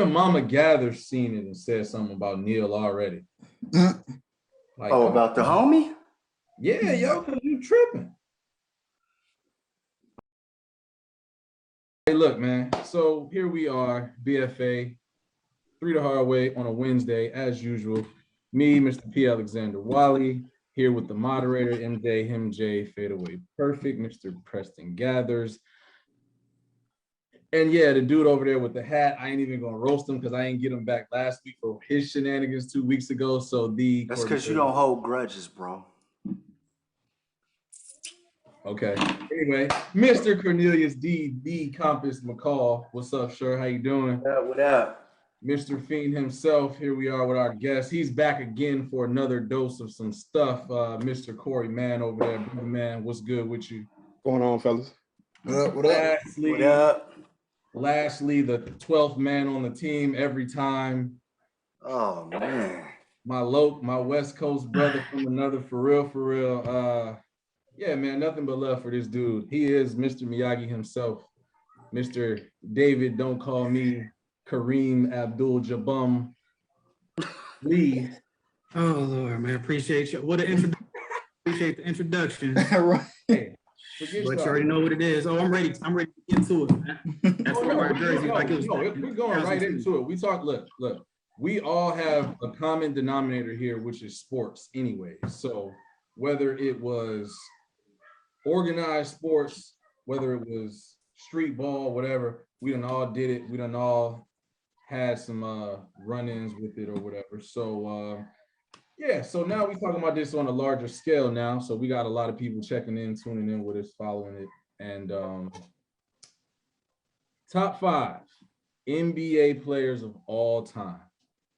Even Mama Gather seen it and said something about Neil already. Like, about the homie? Yeah, yo, cause you tripping. Hey, look, man. So here we are, BFA, 3 the Hard Way on a Wednesday, as usual. Me, Mr. P. Alexander Wally, here with the moderator, MJ, Him Fadeaway Perfect, Mr. Preston Gathers. And yeah, the dude over there with the hat, I ain't even gonna roast him because I ain't get him back last week for his shenanigans 2 weeks ago. So that's because you don't hold grudges, bro. Okay. Anyway, Mr. Cornelius D. Compass McCall. What's up, sir? How you doing? What up? Mr. Fiend himself. Here we are with our guest. He's back again for another dose of some stuff. Mr. Korrey, man, over there. Brother man, what's good with you? What's going on, fellas? What up? What up? What up? Lastly, the 12th man on the team every time. Oh man. My West Coast brother from another, for real. Yeah, man, nothing but love for this dude. He is Mr. Miyagi himself. Mr. David, don't call me Kareem Abdul-Jabbar Lee. Oh Lord, man, appreciate you. What an introduction. Appreciate the introduction. Right. Hey, but you already know what it is. Oh, I'm ready to get into it, man. That's we're going right into it. We talk, look, we all have a common denominator here, which is sports anyway. So whether it was organized sports, whether it was street ball, whatever, we done all did it. We done all had some run-ins with it or whatever. So yeah, so now we're talking about this on a larger scale now. So we got a lot of people checking in, tuning in with us, following it. And top 5 NBA players of all time.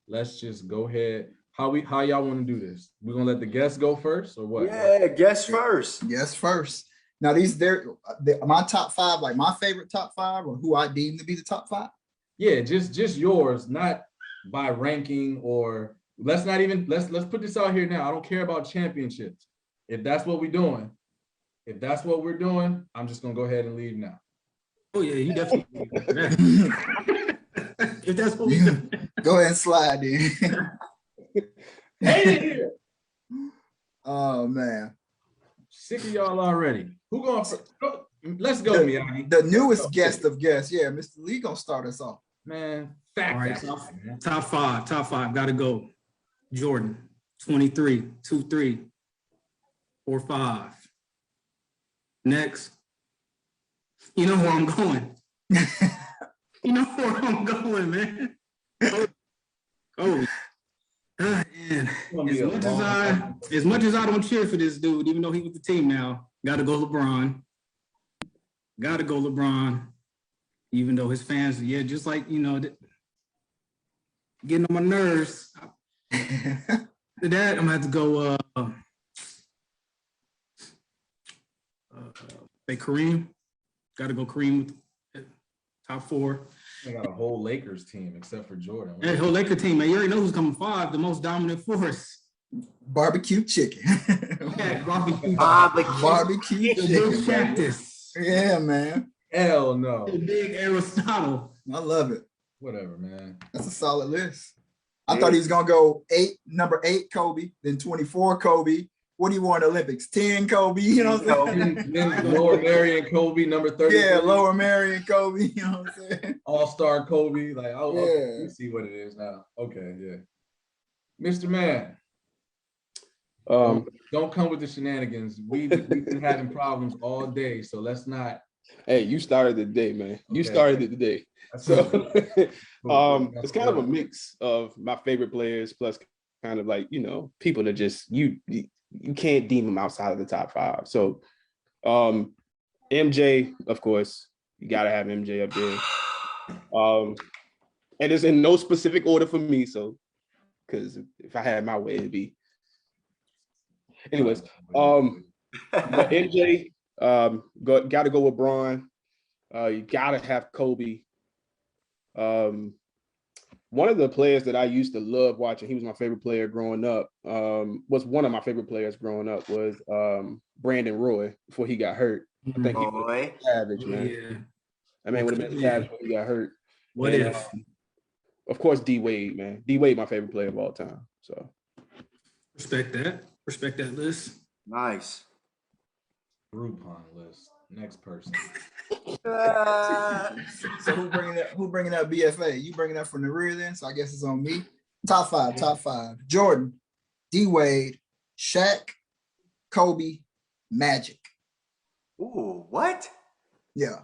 Let's just go ahead. How y'all want to do this? We're gonna let the guests go first or what? Yeah, guests first. Guests first. Now my top 5, like my favorite top 5, or who I deem to be the top 5. Yeah, just yours, not by ranking or let's put this out here now. I don't care about championships. If that's what we're doing, I'm just gonna go ahead and leave now. Oh yeah, you definitely. If that's what we do. Go ahead and slide in. Hey here. Oh man. Sick of y'all already. Who going first? Let's go, Miyagi. The newest guest of guests. Yeah, Mr. Lee gonna start us off. Man, all right, top five. Gotta go. Jordan, 23, 2-3, 4-5. Next. You know where I'm going. You know where I'm going, man. Oh. Man. As much as I don't cheer for this dude, even though he with the team now, gotta go LeBron. Even though his fans, just like, getting on my nerves. To that, I'm gonna have to go Kareem. Gotta go Kareem with top 4. They got a whole Lakers team except for Jordan. Hey, whole Lakers team, man. You already know who's coming 5, the most dominant force. Barbecue chicken. Yeah, barbecue chicken. Cactus. Yeah, man. Hell no. The big Aristotle. I love it. Whatever, man. That's a solid list. I thought he was gonna go number 8 Kobe, then 24 Kobe. What do you want Olympics? 10 Kobe, you know what I'm saying? Then Lower Marion Kobe, number 30. Yeah, Lower Marion Kobe, you know what I'm saying? All-star Kobe, like, you see what it is now. Okay, yeah. Mr. Man, don't come with the shenanigans. We've been having problems all day, so let's not. Hey, you started the day, man. You Okay. started it today. So it's kind of a mix of my favorite players plus kind of like, people that just you can't deem them outside of the top 5. So MJ, of course, you gotta have MJ up there. And it's in no specific order for me, so because if I had my way, it'd be anyways. MJ, gotta go with BRON. You gotta have Kobe. One of the players that I used to love watching, he was my favorite player growing up, was one of my favorite players growing up was Brandon Roy before he got hurt. I think he was savage, man. Yeah. I mean, would have been savage when he got hurt. What if? of course, D Wade, man. D Wade, my favorite player of all time. So Respect that. Respect that list. Nice. Groupon list. Next person. So who bringing up BFA? You bringing up from the rear then? So I guess it's on me. Top five. Jordan, D Wade, Shaq, Kobe, Magic. Ooh, what? Yeah.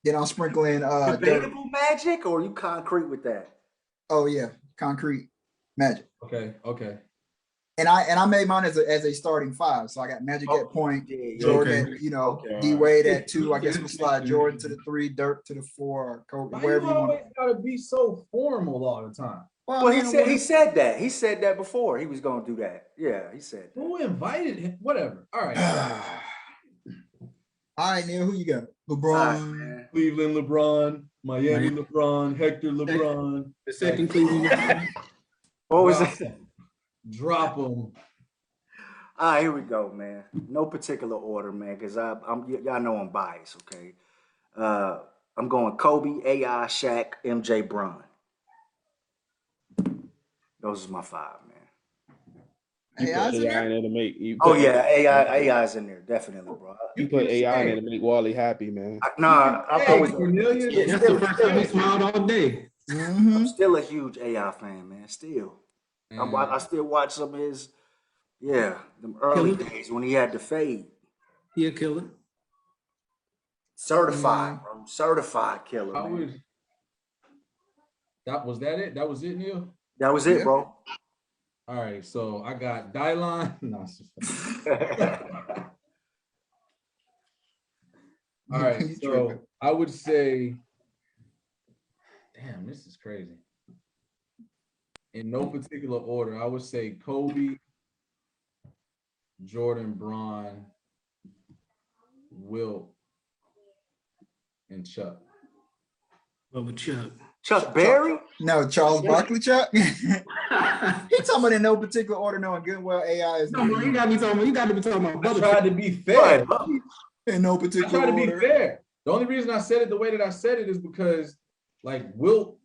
Then I'll sprinkle in Debatable Magic, or are you concrete with that? oh yeah, concrete Magic. Okay. And I made mine as a starting five. So I got Magic at point, Jordan, Okay. D Wade at 2. I guess we'll slide Jordan to the 3, Dirk to the 4, or Kobe, Why wherever you you want. always gotta be so formal all the time? Well, he said that. He said that before. He was gonna do that. Yeah, he said that. Who invited him? Whatever. All right. All right, Neil, who you got? All LeBron. right, man. Cleveland LeBron, Miami LeBron, Hector LeBron. The second Cleveland. What was Drop it? Drop them. All right, here we go, man. No particular order, man, because y'all know I'm biased, okay? I'm going Kobe, AI, Shaq, MJ, BRON. Those are my 5, man. you Hey, put Isaac? AI in there to make you. Oh yeah, AI's in there, definitely, bro. You put AI in there to make Wally happy, man. I was Cornelius. Yeah, that's the first time he smiled all day. Mhm. I'm still a huge AI fan, man. Still, I still watch some of his, them early Killer. days when he had the fade. He a killer. Certified, bro. Certified killer, I man. was. That was it. That was it, Neil. That was it, Yeah. bro. All right, so I got Dwyane. No, it's just all right, You so tripping. I would say, damn, this is crazy. In no particular order, I would say Kobe, Jordan, BRON, Wilt, and Chuck. But with Chuck. Chuck Berry? No, Charles Barkley, Chuck. He talking about in no particular order, knowing good and well AI is No, man, you gotta be talking about I brother. tried to be fair. in no I particular try to be order. fair. The only reason I said it the way that I said it is because, like, Wilt,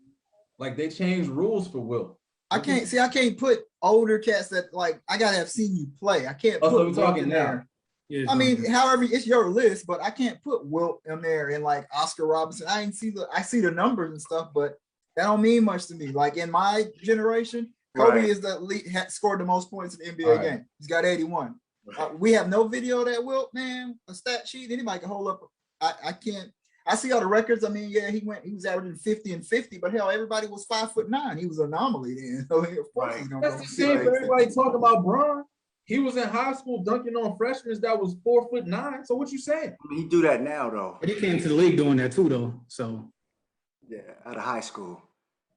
like, they changed rules for Wilt. I can't put older cats that like I gotta have seen you play. I can't Oh, put so we're talking Wilt in now. there. Yeah, I mean, however, it's your list, but I can't put Wilt in there and like Oscar Robinson. I see the numbers and stuff, but that don't mean much to me. Like in my generation, Kobe Right. is the lead, scored the most points in the NBA All right. game. He's got 81. We have no video of that Wilt, man. A stat sheet, anybody can hold up. I can't. I see all the records. I mean, yeah, he was averaging 50 and 50, but hell, everybody was 5'9". He was an anomaly then. So of course he's gonna That's go the same for 50. everybody talking about BRON. He was in high school dunking on freshmen that was 4'9". So what you saying? He do that now, though. But he came to the league doing that too, though. So Yeah, out of high school.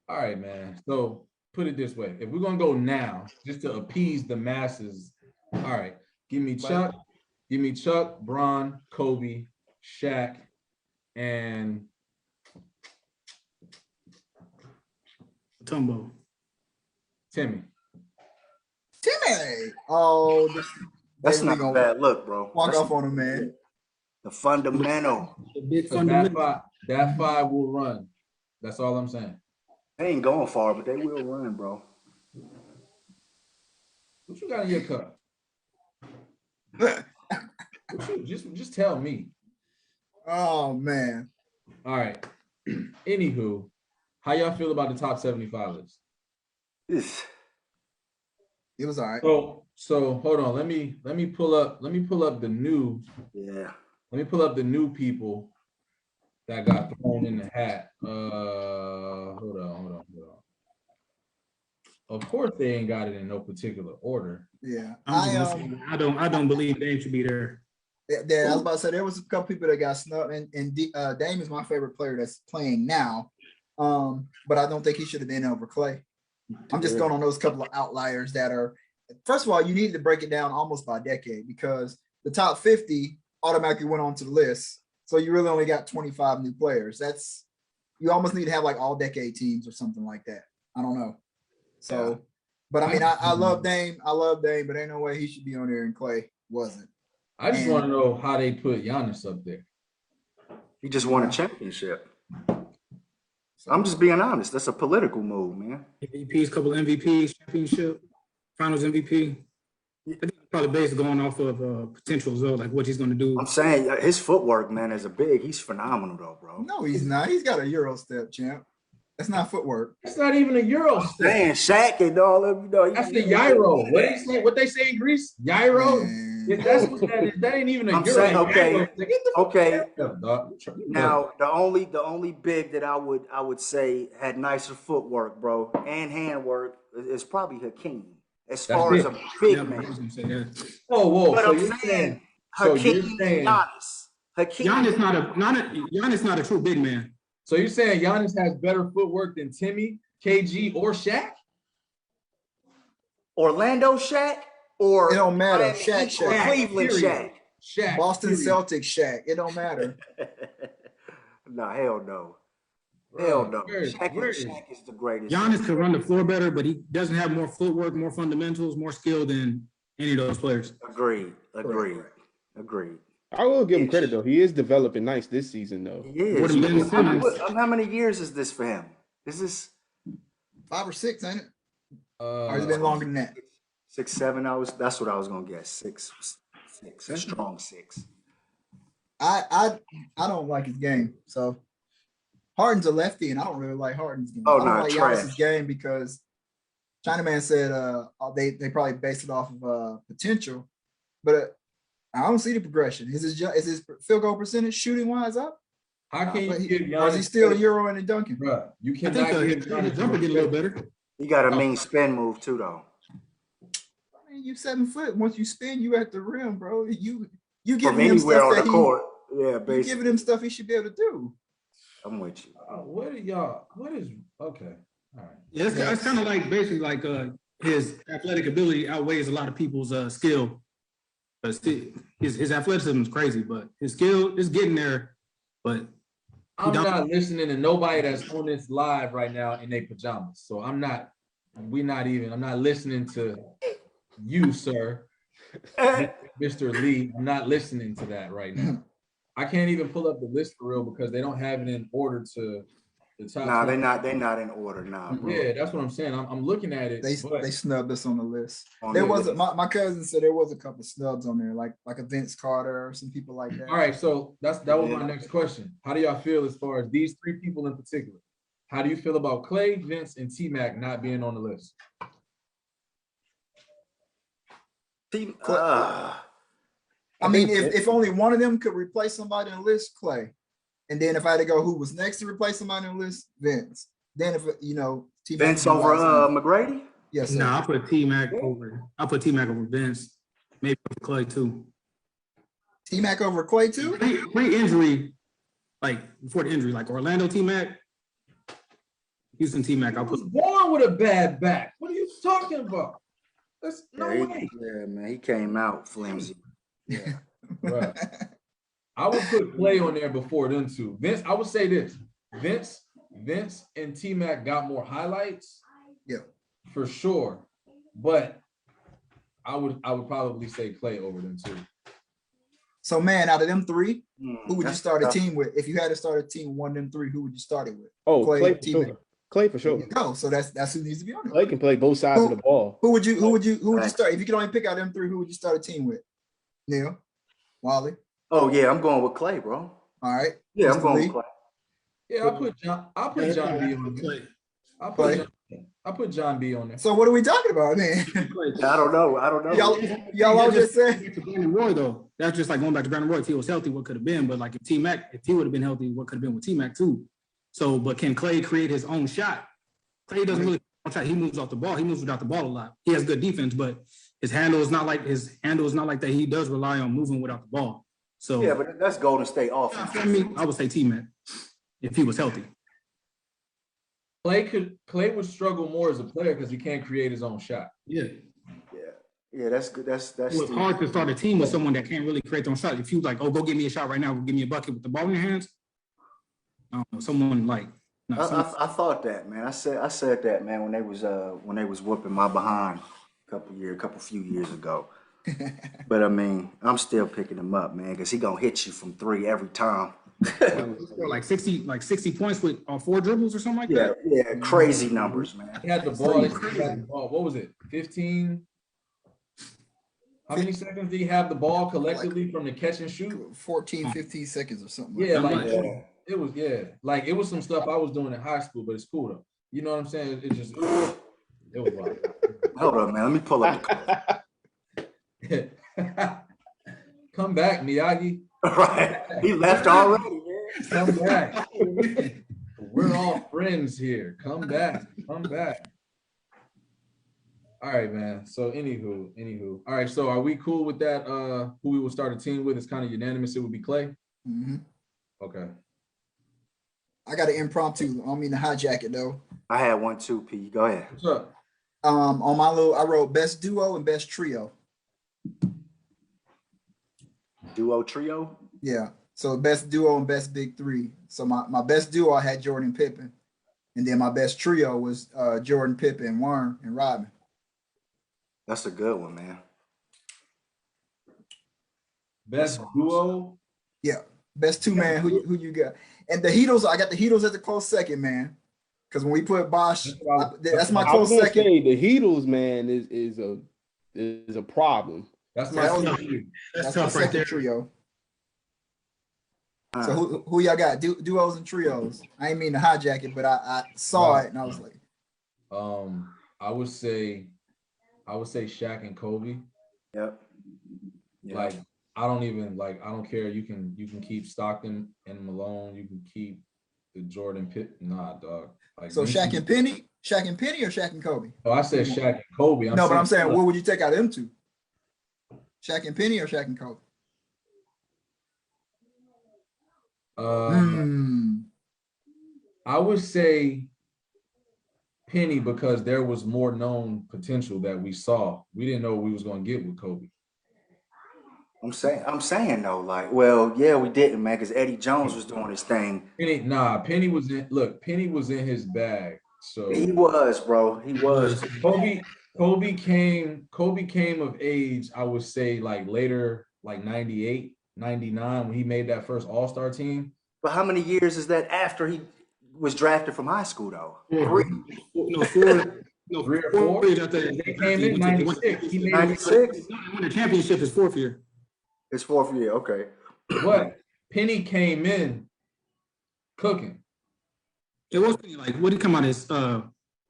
All right, man. So put it this way: if we're gonna go now, just to appease the masses, all right, give me Chuck, BRON, Kobe, Shaq, and Tumbo. Timmy. Timmy. Oh, That's they not a gonna bad look, bro. walk That's off on him, man. the fundamental. The big So fundamental. that five will run. That's all I'm saying. They ain't going far, but they will run, bro. What you got in your cup? Just tell me. Oh man. All right. Anywho, how y'all feel about the top 75 list? It was all right. So hold on. Let me pull up the new Yeah. Let me pull up the new people that got thrown in the hat. Hold on. Of course, they ain't got it in no particular order. Yeah. I don't believe Dame should be there. Yeah, I was about to say there was a couple people that got snubbed, and Dame is my favorite player that's playing now. But I don't think he should have been over Clay. I'm just going on those couple of outliers that are. First of all, you need to break it down almost by decade because the top 50 automatically went onto the list. So you really only got 25 new players. You almost need to have like all decade teams or something like that. I don't know. So, Yeah. but I mean, I love Dame. But ain't no way he should be on there and Clay wasn't. I just want to know how they put Giannis up there. He just won a championship. So, I'm just being honest. That's a political move, man. MVPs, couple of MVPs, championship, finals MVP. I think it's probably based going off of potential as well, like what he's going to do. I'm saying his footwork, man, as a big, he's phenomenal though, bro. no, he's not. He's got a Euro step, champ. That's not footwork. It's not even a Euro step. Man, Shaq and all of you know. That's the gyro. What they say in Greece? Gyro. Man. If that's what that is. That ain't even a I'm Euro. saying, okay, Gyro. Like, get the fuck okay. out of here, dog. Now the only big that I would say had nicer footwork, bro, and handwork is probably Hakeem. As far as a big Yeah, I man. was gonna say that. whoa. But So I'm you're saying saying, so you're Hakeem saying, and Giannis. Hakeem Giannis not a true big man. so you're saying Giannis has better footwork than Timmy, KG, or Shaq? Orlando Shaq or It don't matter. Miami Shaq, Heat or Shaq. Cleveland Period. Shaq. Boston period. Celtics Shaq. It don't matter. No, hell no. Hell no. Where- where is- Shaq is the greatest. Giannis could run the floor better, but he doesn't have more footwork, more fundamentals, more skill than any of those players. Agreed. I will give him credit though. He is developing nice this season though. He is. What a man Simmons. How many years is this for him? Is this 5 or 6, ain't it? Or has it been Uh, longer than that? 6, 7? That's what I was gonna guess. Six, a strong 6. I don't like his game. So Harden's a lefty, and I don't really like Harden's game. Oh, I don't nah, like trash. Giannis's game because Chinaman said they probably based it off of potential, but I don't see the progression. Is his field goal percentage shooting wise up? How can you give Giannis? Or is he still a Euro and a dunking? Bruh, you I cannot think give his Giannis jumper get a little better. He got a mean spin move too, though. I mean, you 7 foot. Once you spin, you at the rim, bro. You From giving him anywhere stuff on that the he court. Yeah, you basically. giving him stuff he should be able to do. I'm with you. What are y'all? What is okay? All right. Yeah, it's kind of like basically like his athletic ability outweighs a lot of people's skill. But his athleticism is crazy, but his skill is getting there. But I'm not listening to nobody that's on this live right now in their pajamas. So I'm not listening to you, sir, Mr. Lee. I'm not listening to that right now. I can't even pull up the list for real because they don't have it in order to the top. Nah, 20. they're not in order now, bro. Yeah, that's what I'm saying. I'm looking at it. They but snubbed us on the list. On There the was list. my cousin said there was a couple snubs on there, like a Vince Carter or some people like that. all right, so that was my next question. How do y'all feel as far as these 3 people in particular? How do you feel about Clay, Vince, and T-Mac not being on the list? I mean, if only one of them could replace somebody on the list, Clay. And then if I had to go who was next to replace somebody on the list, Vince. Then if T-Mac Vince over McGrady? yes, sir. no, I'll put T-Mac over Vince, maybe over Clay too. T-Mac over Clay too? Pre-injury, like before the injury, like Orlando T-Mac, Houston T-Mac. I I'll was put born with a bad back. What are you talking about? That's no way. Yeah, man, he came out flimsy. Yeah. Bruh. I would put Clay on there before them two. Vince, I would say this. Vince and T-Mac got more highlights. Yeah. For sure. But I would probably say Clay over them two. So man, out of them 3, who would you That's start a tough. team with? If you had to start a team, one of them 3, who would you start it with? Oh, Clay, Clay for T-Mac. sure. Clay for sure. No, so that's who needs to be on it. Clay can play both sides of the ball. Who would you start? If you could only pick out them 3, who would you start a team with? Neil, Wally. Oh, yeah, I'm going with Clay, bro. All right. Yeah, I'm Mr. going Lee? with Clay. Yeah, I'll put John B on there. Clay. I'll put John B on there. So what are we talking about, man? I don't know. Y'all all just said. Back to Brandon Roy though. That's just like going back to Brandon Roy. If he was healthy, what could have been? But like if he would have been healthy, what could have been with T-Mac too? So, but can Clay create his own shot? Clay doesn't really try. He moves off the ball. He moves without the ball a lot. He has good defense, but his handle is not like that. He does rely on moving without the ball. So Yeah, but that's Golden State offense. for me, I would say T-Mac if he was healthy. Clay would struggle more as a player because he can't create his own shot. Yeah. Yeah, that's good. That's It's hard to start a team with someone that can't really create their own shot. If you like, oh, go give me a shot right now, go give me a bucket with the ball in your hands. Someone like I thought that, man. I said that, man, when they was whooping my behind a few years ago. But I mean, I'm still picking him up, man, because he gonna hit you from 3 every time. Like 60 points with 4 dribbles or something like Yeah, that. yeah, crazy numbers, man. He had the ball. He had the ball. What was it? 15. How many seconds did he have the ball collectively from the catch and shoot? 14, 15 seconds or something. Yeah, like like Yeah. it was. Yeah, like it was some stuff I was doing in high school, but it's cool though. You know what I'm saying? It just it was wild. Hold on, man. Let me pull up the Come back, Miyagi. right. He left already, man. Come back. We're all friends here. Come back. Come back. All right, man. So anywho. All right. So are we cool with that? Who we will start a team with? It's kind of unanimous. It would be Clay. Mhm. Okay. I got an impromptu. I don't mean to hijack it though. I had one too, P. Go ahead. What's up? On my little, I wrote best duo and best trio. Duo trio. Yeah. So best duo and best big three. So my best duo, I had Jordan Pippen. And then my best trio was Jordan, Pippen, Warren, and Rodman. That's a good one, man. Best duo. Yeah. Best two man, who you got? And the Heatles, I got the Heatles as a close second, man. Because when we put Bosch, that's my close second. Say, the Heatles, man, is a problem. That's That's my That's my tough right second there. trio. So who y'all got? Duos and trios. I ain't mean to hijack it, but I saw it and I was like, I would say Shaq and Kobe. Yep. Like I don't care. You can keep Stockton and Malone. You can keep the Jordan Pitt. Nah, dog. Like so Shaq and Penny or Shaq and Kobe? Oh, I said Shaq and Kobe. But I'm saying, what would you take out of them two? Shaq and Penny or Shaq and Kobe? I would say Penny because there was more known potential that we saw. We didn't know what we was going to get with Kobe. I'm saying though, like, well, yeah, we didn't, man, because Eddie Jones was doing his thing. Penny was in his bag. So He was, bro. He was. Kobe came of age, I would say, like later, like 98, 99, when he made that first All-Star team. But how many years is that after he was drafted from high school, though? 3 or 4 years after They came in 96. He made 96? won the championship his 4th year. His 4th year, okay. But Penny came in cooking. It was like, what did he come out his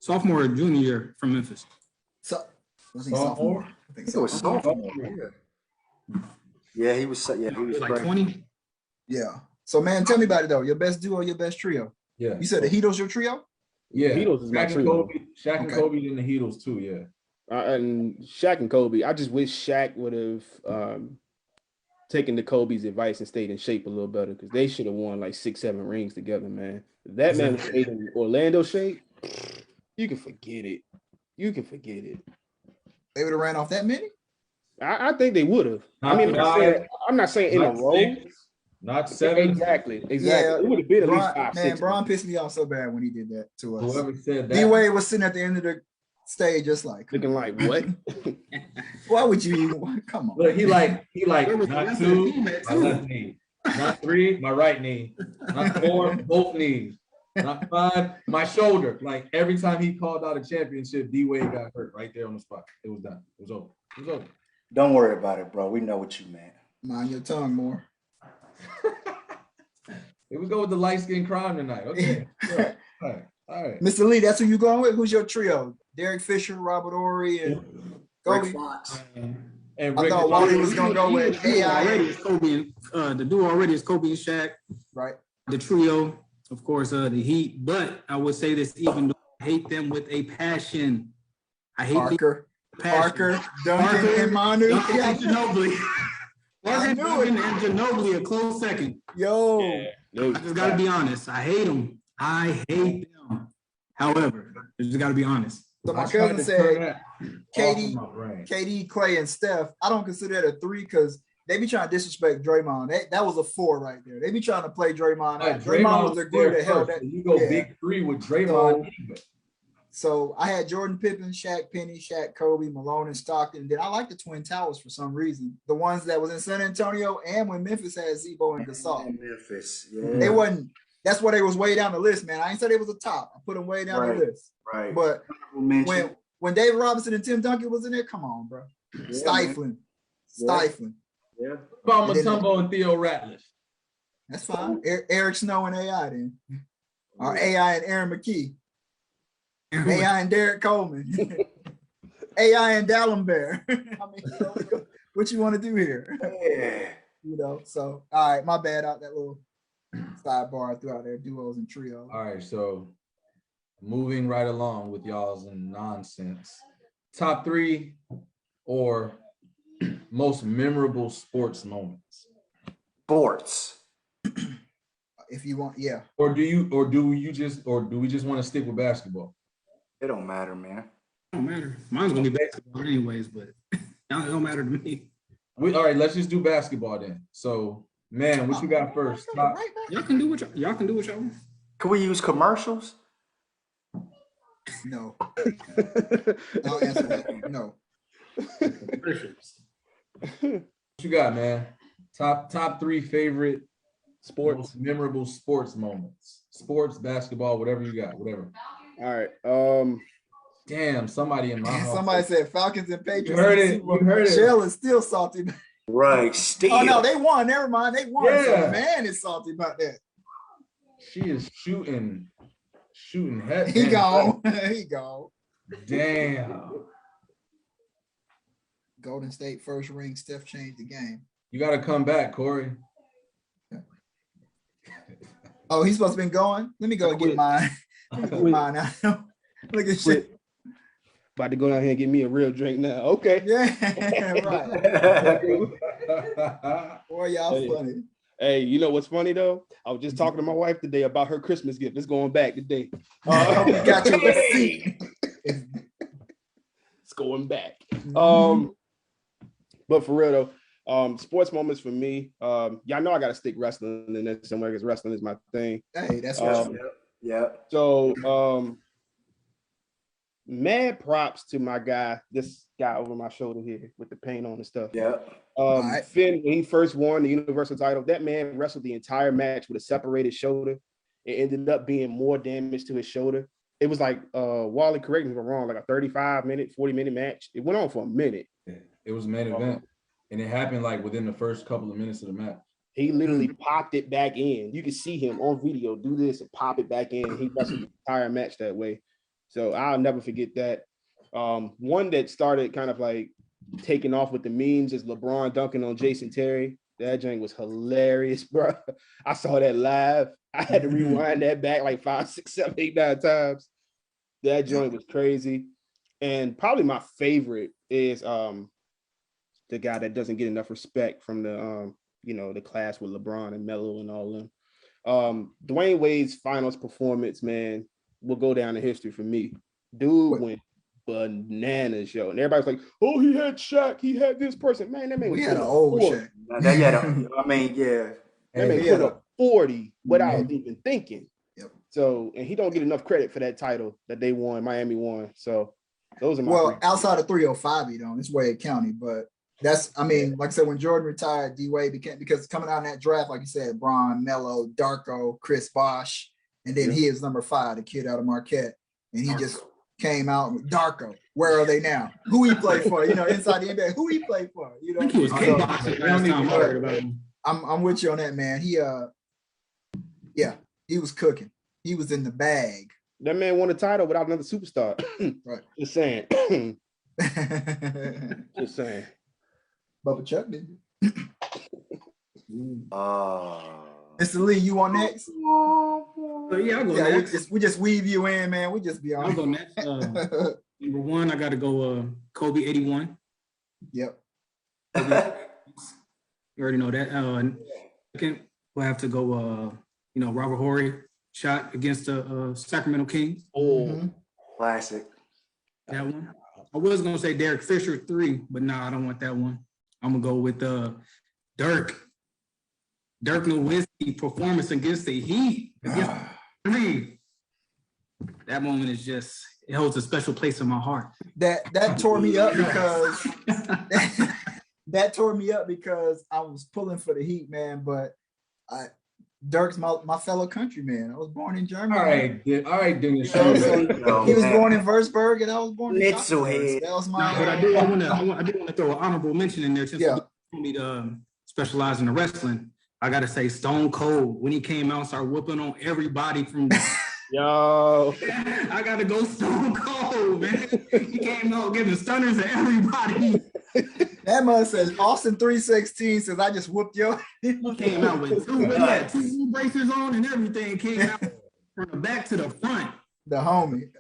sophomore or junior year from Memphis? So was he sophomore? I think It was sophomore. Yeah, he was. Yeah, he was Like great. 20. Yeah. So man, tell me about it though. Your best duo, your best trio. Yeah. You said the Heatles your trio? Yeah. Heatles is my Shaq and trio. Kobe, Shaq and Kobe, and the Heatles too. Yeah. And Shaq and Kobe. I just wish Shaq would have taken the Kobe's advice and stayed in shape a little better because they should have won like 6-7 rings together, man. If that man was stayed in Orlando shape, you can forget it. You can forget it. They would have ran off that many? I think they would have. I mean, I'm not saying in a row. 6, not 7. Exactly. Yeah, It would have been at least 5, Man, 6. Bron pissed me off so bad when he did that to us. Whoever said that. D-Wade was sitting at the end of the stage just like, Looking like what? why would you? Come on. Look, he like There was not the rest of the 2, team at my 2. left knee. Not 3, my right knee. Not 4, both knees. Not 5, my shoulder. Like every time he called out a championship, D-Wade got hurt right there on the spot. It was done. It was over. It was over. Don't worry about it, bro. We know what you meant. Mind your tongue more. Here we go with the light skin crime tonight. Okay. All right. Mr. Lee, that's who you going with? Who's your trio? Derek Fisher, Robert Ory, and Rick Kobe? Fox. And I Rick thought Wally was gonna go with AI. Already is Kobe and the duo already is Kobe and Shaq. Right. The trio, of course, the Heat. But I would say this, even though I hate them with a passion. I hate Parker, Duncan, and Manu. Duncan and Ginobili. I knew it. Duncan and Ginobili a close second. Yo. Yeah, I just gotta be honest. I hate them. I hate them. However, I just gotta be honest. So my I tried cousin to said turn that KD, off my brain. KD, Clay, and Steph. I don't consider that a 3 because they be trying to disrespect Draymond. That was a 4 right there. They be trying to play Draymond out. Draymond was the glue there that held first, that. so you go yeah. big 3 with Draymond. So I had Jordan, Pippen, Shaq, Penny, Shaq, Kobe, Malone, and Stockton. And then I like the Twin Towers for some reason. The ones that was in San Antonio and when Memphis had Zebo and Gasol. Memphis, yeah. They wasn't. That's why they was way down the list, man. I ain't said they was a top. I put them way down the list. Right. But when David Robinson and Tim Duncan was in there, come on, bro. Yeah, Stifling. Yeah. About Mutombo and Theo Ratliff. That's fine. Eric Snow and AI then. Or AI and Aaron McKee. AI and Derek Coleman. AI and Dallenberg. I mean, what you want to do here? Yeah. You know, so all right, my bad out that little sidebar throughout there, duos and trios. All right, so moving right along with y'all's nonsense. Top 3 or most memorable sports moments. Sports. If you want, yeah. Or do we just want to stick with basketball? It don't matter, man. It don't matter. Mine's gonna be basketball anyways, but it don't matter to me. All right, let's just do basketball then. So, man, what you got first? Y'all can do what y'all want. Can we use commercials? No. I'll answer that. No. What you got, man? Top 3 favorite Sports. most memorable sports moments. Sports, basketball, whatever you got, whatever. All right. Damn, somebody in my house. Somebody said Falcons and Patriots. You heard it. You heard it. Shell is still salty. Right. Steve. Oh no, they won. Never mind. They won. Yeah. So man is salty about that. She is shooting head. He gone. He gone. Damn. Golden State first ring. Steph changed the game. You got to come back, Korrey. Oh, he's supposed to been going. Let me go get mine. Let me get mine out. Look at shit. About to go down here and get me a real drink now. Okay. Yeah, right. Boy, y'all funny. Hey, you know what's funny though? I was just talking to my wife today about her Christmas gift. It's going back today. We got your receipt. It's going back. But for real though, sports moments for me. Y'all know I gotta stick wrestling in there somewhere because wrestling is my thing. Hey, that's right. Yeah. So mad props to my guy, this guy over my shoulder here with the paint on and stuff. Yeah. Right. Finn, when he first won the Universal title, that man wrestled the entire match with a separated shoulder. It ended up being more damage to his shoulder. It was like Wally, correct me if I'm wrong, like a 35-minute, 40-minute match. It went on for a minute. It was a main event, and it happened like within the first couple of minutes of the match. He literally popped it back in. You can see him on video do this and pop it back in. He wrestled the entire match that way. So I'll never forget that. One that started kind of like taking off with the memes is LeBron dunking on Jason Terry. That joint was hilarious, bro. I saw that live. I had to rewind that back like 5, 6, 7, 8, 9 times. That joint was crazy. And probably my favorite is the guy that doesn't get enough respect from the the class with LeBron and Melo and all them. Dwyane Wade's finals performance, man, will go down in history for me. Dude went bananas, yo. And everybody's like, oh, he had Shaq, he had this person. Man, that man We had an old Shaq. I mean, yeah. That man put up 40 without even thinking. Yep. So, and he don't get enough credit for that title that they won, Miami won. So those are my three. Outside of 305, you know, it's Wade County, but that's, I mean, like I said, when Jordan retired, D-Wade became, because coming out in that draft, like you said, Bron, Melo, Darko, Chris Bosh, and then he is number 5, the kid out of Marquette, and he just came out with Darko. Where are they now? Who he played for? You know, inside the NBA, who he played for? You know, I think he was kickboxing last time I heard about him. I'm with you on that, man. He was cooking. He was in the bag. That man won a title without another superstar. Right. Just saying. Just saying. Bubba Chuck did. Mr. Lee, you on next? So yeah, I'll go next. We just weave you in, man. We just be on. I'll go next. Number 1, I got to go Kobe 81. Yep. Kobe. You already know that. Second, we'll have to go, Robert Horry shot against the Sacramento Kings. Oh, classic. That one. I was going to say Derek Fisher 3, but nah, I don't want that one. I'm going to go with Dirk Nowitzki performance against the Heat. Against 3. That moment is just, it holds a special place in my heart. That tore me up because that tore me up because I was pulling for the Heat, man. But Dirk's my fellow countryman. I was born in Germany. All right, Dennis. There you He go, was man. born in Würzburg, and I was born in Little Gothenburg. head. That was No, my. but I do want to throw an honorable mention in there since Yeah. we need to specialize in the wrestling. I gotta say, Stone Cold when he came out, and started whooping on everybody from. Yo, I gotta go Stone Cold, man. He came out giving stunners to everybody. That man says Austin 316 says I just whooped you. He came out with two braces on and everything. Came out from the back to the front. The homie.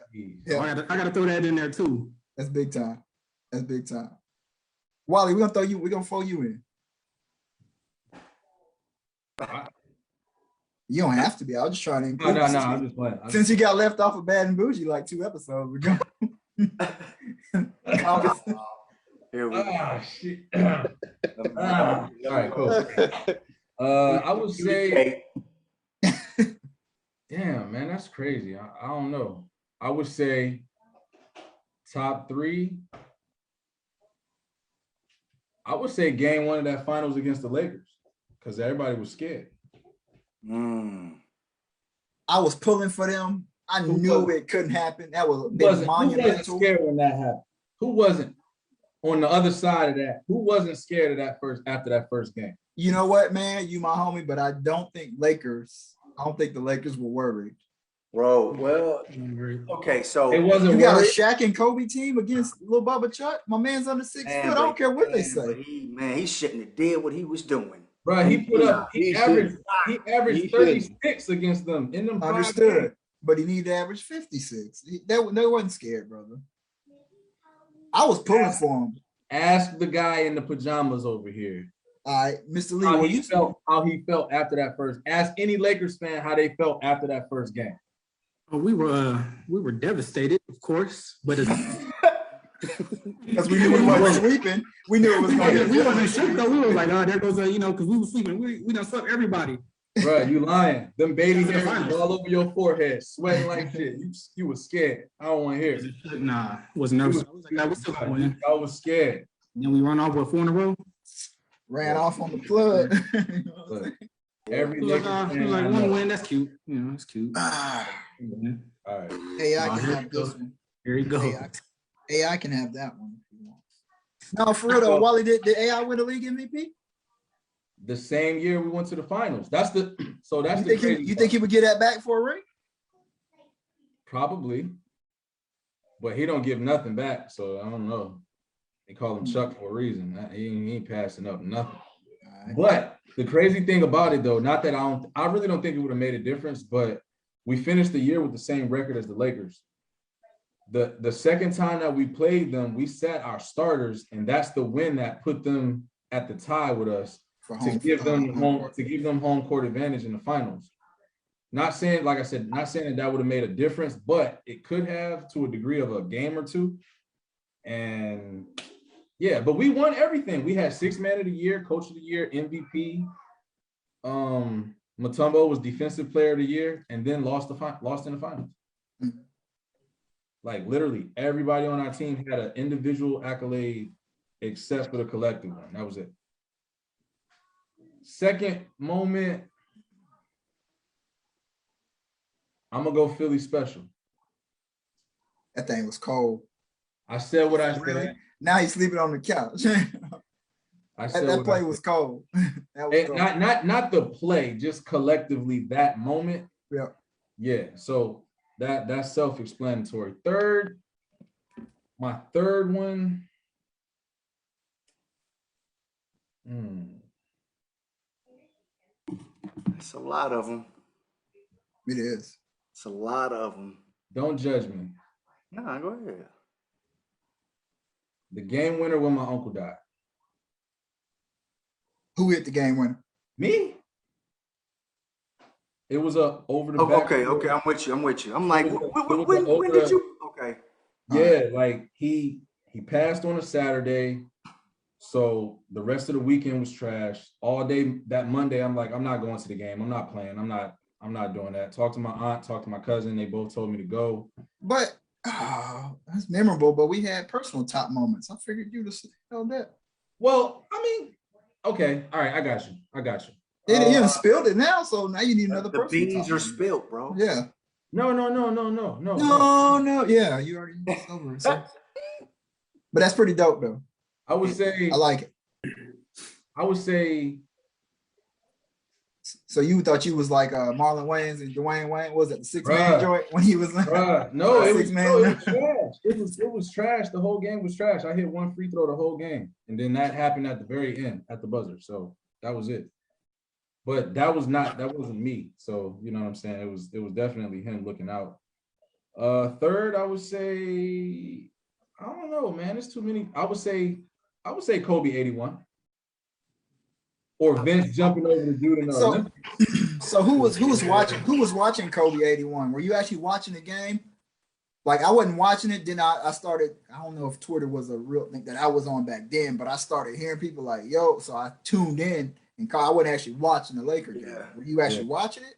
So I gotta throw that in there too. That's big time. That's big time. Wally, we're gonna throw you in. You don't have to be. I was just trying to include No, you I'm just playing. since you got left off of Bad and Bougie like 2 episodes ago. Here we go. Shit. All right, cool. I would say, damn, man, that's crazy. I don't know. I would say top 3. I would say game 1 of that finals against the Lakers because everybody was scared. I was pulling for them. I knew it couldn't happen. That was monumental. Who wasn't scared when that happened? Who wasn't on the other side of that? Who wasn't scared of that after that first game? You know what, man? You my homie, but I don't think the Lakers were worried. Bro, well, okay, so It wasn't. You got a worried. Shaq and Kobe team against Lil Bubba Chuck. My man's under 6 foot. I don't care what they say. He shouldn't have did what he was doing. Bro, he averaged He 36 against them in them. Understood, but he needed to average 56. They wasn't scared, brother. I was pulling for him. Ask the guy in the pajamas over here. All right, Mr. Lee, How he felt after that first. Ask any Lakers fan how they felt after that first game. We were devastated, of course, but because we knew we wasn't sleeping. We knew it was going to we wasn't shook though. We was like, oh, there goes because we were sleeping. We done swept everybody. Bro, you lying. Them baby hairs was all over your forehead, sweating like shit. You was scared. I don't want to hear it. Nah, wasn't nervous. I was like, nah, we're still gonna win. I was scared. Then we run off with 4 in a row. ran off on the flood. Look, every Like, Lakers fan like I one know. win, that's cute. You know, it's cute. AI All right. can have this one. Here you go. AI can have that one if you want. No, for real though, Wally, did AI win the league MVP? The same year we went to the finals. That's the You think he would get that back for a ring? Probably, but he don't give nothing back, so I don't know. They call him Chuck for a reason. He ain't passing up nothing. Right. But the crazy thing about it, though, not that I really don't think it would have made a difference, but we finished the year with the same record as the Lakers. The second time that we played them, we sat our starters, and that's the win that put them at the tie with us to give them home court advantage in the finals. Not saying, like I said, not saying that would have made a difference, but it could have to a degree of a game or two. And yeah, but we won everything. We had 6th man of the year, coach of the year, MVP. Mutombo was defensive player of the year, and then lost in the finals. Like literally everybody on our team had an individual accolade except for the collective one. That was it. Second moment, I'm gonna go Philly special. That thing was cold. I said what I said. Really? Now he's sleeping on the couch. That play was cold. That was cold. Not the play, just collectively that moment. Yeah. Yeah. So that's self-explanatory. My third one. It's a lot of them. It is. It's a lot of them. Don't judge me. Nah, go ahead. The game winner when my uncle died. Who hit the game winner? Me? It was a over the back. Okay, I'm with you. I'm like, when did you? Okay. Yeah, like he passed on a Saturday, so the rest of the weekend was trash. All day that Monday, I'm like, I'm not going to the game. I'm not playing. I'm not doing that. Talk to my aunt, talk to my cousin. They both told me to go. But Oh, that's memorable, but we had personal top moments. I figured you'd have held that. Well, I mean, okay, all right, I got you. You done spilled it now, so now you need another The personal beans top are moment. spilled, bro. Yeah. No. No. Yeah, you already over it. So. But that's pretty dope, though. I would say I like it. So you thought you was like Marlon Wayans and Dwyane Wayne? Was it the 6-man joint when he was like? No, it was six-man? trash. It was trash. The whole game was trash. I hit one free throw the whole game, and then that happened at the very end at the buzzer. So that was it. But that wasn't me. So you know what I'm saying? It was definitely him looking out. Third, I would say, I don't know, man. There's too many. I would say Kobe 81. Or Vince jumping over the dude in the Olympics. So who was watching Kobe 81? Were you actually watching the game? Like I wasn't watching it. Then I started, I don't know if Twitter was a real thing that I was on back then, but I started hearing people like, yo, so I tuned in and I wasn't actually watching the Lakers game. Were you actually watching it?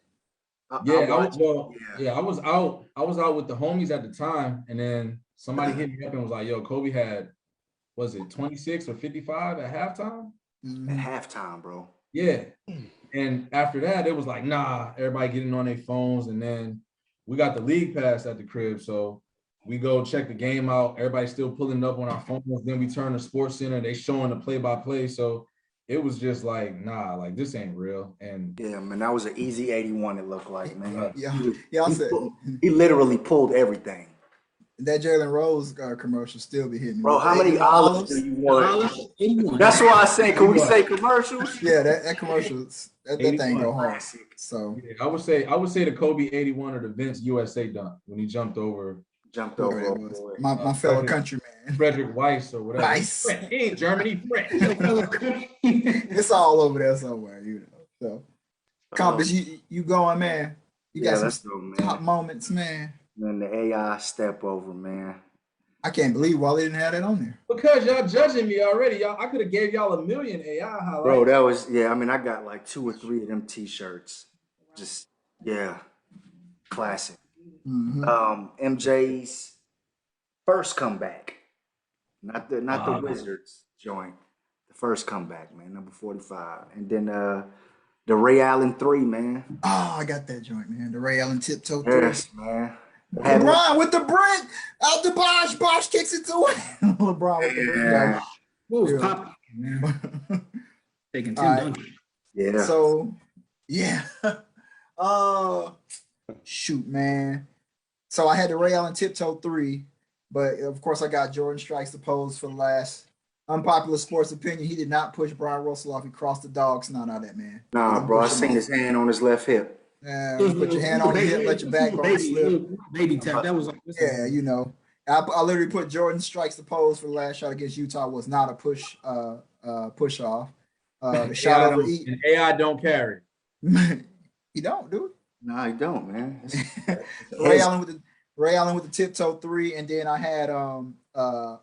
I was out. I was out with the homies at the time, and then somebody hit me up and was like, yo, Kobe had, was it 26 or 55 at halftime? At halftime, bro. Yeah. And after that, it was like, nah, everybody getting on their phones. And then we got the league pass at the crib. So we go check the game out. Everybody's still pulling up on our phones. Then we turn to Sports Center. They showing the play-by-play. So it was just like, nah, like this ain't real. And yeah, man, that was an easy 81, it looked like, man. He literally pulled everything. That Jalen Rose commercial still be hitting me. Bro, how many olives do you want? That's why I say, can we say commercials? Yeah, that commercials, that thing go hard. So yeah, I would say the Kobe 81 or the Vince USA dunk when he jumped over my fellow countryman. Frederick Weiss or whatever. Weiss. He ain't Germany, French. It's all over there somewhere, you know. So Compass, you going, man. You got some top moments, man. Man, the AI step over, man. I can't believe Wally didn't have that on there. Because y'all judging me already. Y'all, I could have gave y'all a million AI highlights. Bro, that was, I mean, I got like 2 or 3 of them t-shirts. Just, classic. MJ's first comeback. Not the Wizards joint. The first comeback, man, number 45. And then the Ray Allen 3, man. Oh, I got that joint, man. The Ray Allen tiptoe 3. Yes, man. LeBron with the brick out the Bosh kicks it to him. LeBron with the brick. What was popping, man? Taking 10 dunks. Yeah. So, shoot, man. So I had the Ray Allen tiptoe 3, but of course I got Jordan Strikes the Pose for the last. Unpopular sports opinion, he did not push Brian Russell off. He crossed the dog snot out of that man. Nah, bro, I seen his hand on his left hip. Put your hand on your hip, let your backbone slip. Baby tap. That was like, you know. I literally put Jordan Strikes the Pose for the last shot against Utah was not a push off. The shot over and AI don't carry. He don't, dude. No, he don't, man. Ray Allen with the tiptoe 3, and then I had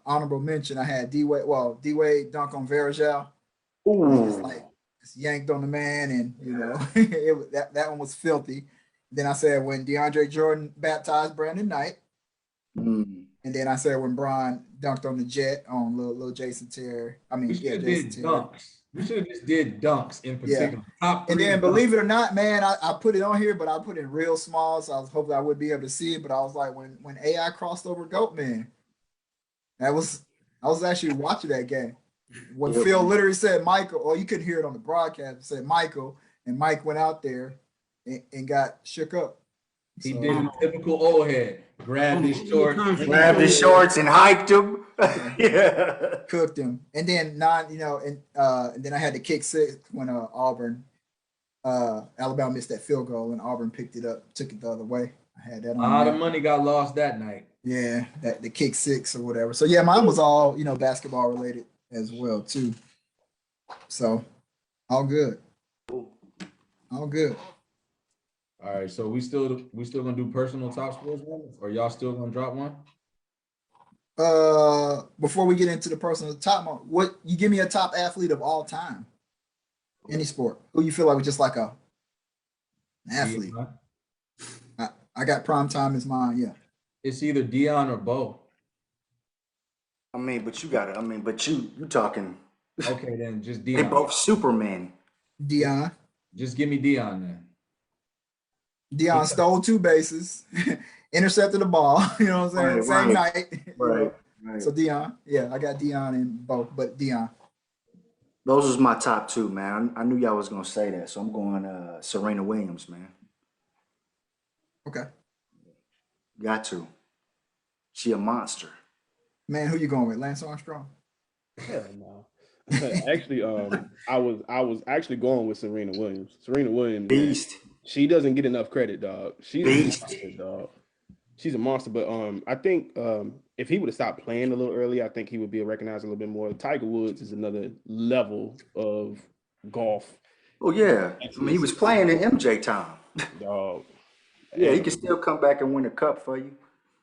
honorable mention. I had D-Wade dunk on Varejao. Ooh. It's yanked on the man, and you know that one was filthy. Then I said when DeAndre Jordan baptized Brandon Knight, and then I said when Bron dunked on the Jet on little Jason Terry. I mean, Jason Terry. Dunks. We should have just did dunks in particular. Top 3 and then believe it or not, man, I put it on here, but I put it real small, so I was hoping I would be able to see it. But I was like, when AI crossed over Goat Man, I was actually watching that game. When Phil literally said Michael, or you couldn't hear it on the broadcast, it said Michael, and Mike went out there and got shook up. He did a typical old head. Grabbed his shorts and hiked him. Cooked him. And then and then I had the kick 6 when Alabama missed that field goal and Auburn picked it up, took it the other way. I had that on. A lot of money got lost that night. Yeah, the kick 6 or whatever. So yeah, mine was all basketball related as well too. So all good. All good. All right, so we still gonna do personal top scores moments, or y'all still gonna drop one? Before we get into the personal top moment, what you give me a top athlete of all time, any sport? Who you feel like was just like an athlete? I got prime time as mine. Yeah. It's either Deion or Bo. I mean, but you got it. I mean, but you talking. Okay, then just They Deion. both Supermen. Deion. Just give me Deion then. Deion stole 2 bases, intercepted the ball. You know what I'm saying? Same night. Right. So Deion, yeah, I got Deion in both, but Deion. Those was my top 2, man. I knew y'all was gonna say that, so I'm going Serena Williams, man. Okay. Got to. She a monster. Man, who you going with? Lance Armstrong? Hell no. Actually, I was actually going with Serena Williams. Serena Williams, Beast. man, she doesn't get enough credit, dog. She's Beast. a monster, dog. She's a monster. But I think if he would have stopped playing a little earlier, I think he would be recognized a little bit more. Tiger Woods is another level of golf. Oh yeah. I mean, he was playing in MJ time. Dog. Yeah, he can still come back and win a cup for you.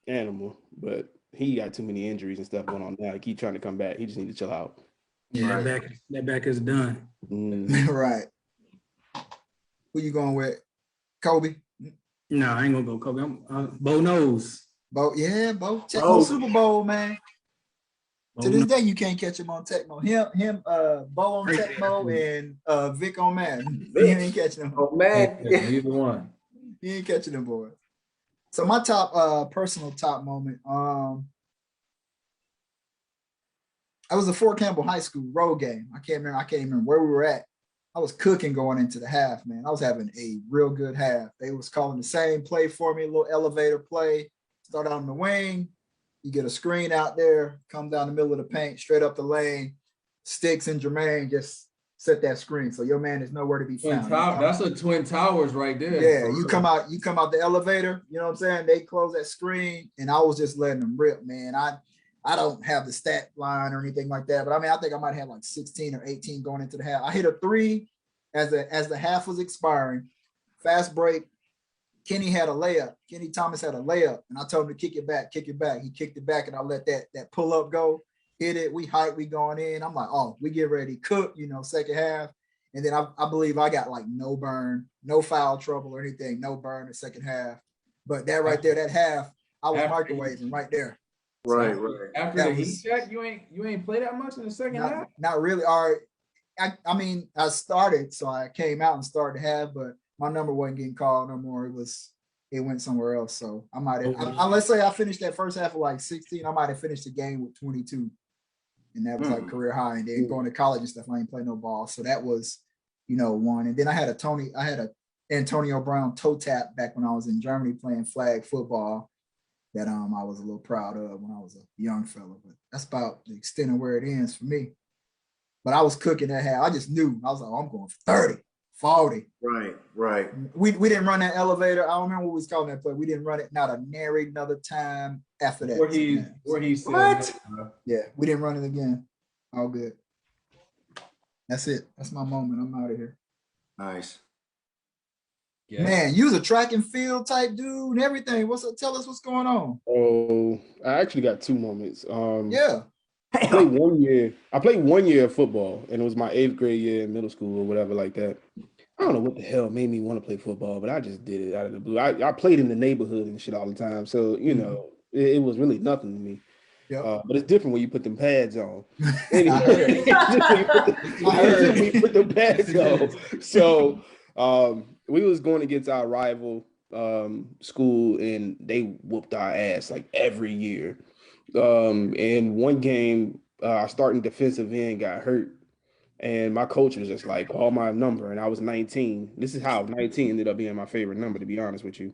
Animal, but he got too many injuries and stuff going on now. He keep trying to come back. He just need to chill out. Yeah, that back is done. Right. Who you going with? Kobe? No, I ain't gonna go Kobe. I'm Bo knows. Bo, yeah, Bo. Tecmo Super Bowl, man. To this day, you can't catch him on Tecmo. Him, Bo on Tecmo and Vic on Madden. You ain't catching him. Oh man. Either one. You ain't catching them boys. So my top personal top moment. I was a Fort Campbell High School road game. I can't remember where we were at. I was cooking going into the half, man. I was having a real good half. They was calling the same play for me, a little elevator play. Start out in the wing. You get a screen out there, come down the middle of the paint, straight up the lane. Sticks and Jermaine just set that screen. So your man is nowhere to be found. That's a Twin Towers right there. Yeah, you come out the elevator, you know what I'm saying? They close that screen, and I was just letting them rip, man. I don't have the stat line or anything like that, but I mean, I think I might have like 16 or 18 going into the half. I hit a 3 as the half was expiring. Fast break. Kenny had a layup. Kenny Thomas had a layup, and I told him to kick it back. He kicked it back, and I let that pull up go. Hit it. We hype. We going in. I'm like, oh, we get ready to cook, second half. And then I believe I got like no burn, no foul trouble or anything, no burn in the second half. But that right there, that half, I was microwaving right there. Right. After the heat check, you ain't play that much in the second half? Not really. All right. I mean, I started, so I came out and started the half, but my number wasn't getting called no more. It went somewhere else. So I might have, let's say I finished that first half of like 16, I might have finished the game with 22. And that was like career high. And then going to college and stuff, I ain't play no ball. So that was, one. And then I had a Antonio Brown toe tap back when I was in Germany playing flag football that I was a little proud of when I was a young fella. But that's about the extent of where it ends for me. But I was cooking that half. I just knew. I was like, I'm going for 30, 40. Right. We didn't run that elevator. I don't remember what we was calling that play. We didn't run it not a nary another time after that. Where he said What? Yeah, we didn't run it again. All good. That's it. That's my moment. I'm out of here. Nice. Yeah. Man, you was a track and field type dude and everything. Tell us what's going on. Oh, I actually got 2 moments. Yeah. I played 1 year of football, and it was my 8th grade year in middle school or whatever like that. I don't know what the hell made me want to play football, but I just did it out of the blue. I played in the neighborhood and shit all the time, so it was really nothing to me. Yep. But it's different when you put them pads on. I heard. When you put them pads on. So we was going against our rival school, and they whooped our ass like every year. And one game, our starting defensive end got hurt, and my coach was just like, call my number, and I was 19. This is how 19 ended up being my favorite number, to be honest with you.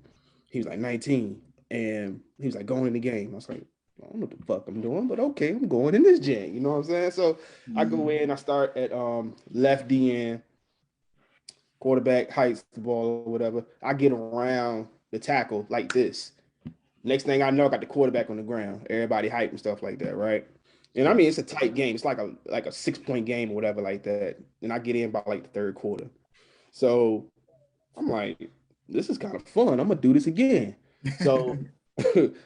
He was like 19, and he was like, going in the game. I was like, I don't know what the fuck I'm doing, but okay, I'm going in this jam. You know what I'm saying? So I go in, I start at left DN, quarterback heights the ball or whatever. I get around the tackle like this. Next thing I know, I got the quarterback on the ground. Everybody hype and stuff like that, right? And I mean, it's a tight game. It's like a 6-point game or whatever like that. And I get in by like the 3rd quarter. So I'm like, this is kind of fun. I'm gonna do this again. So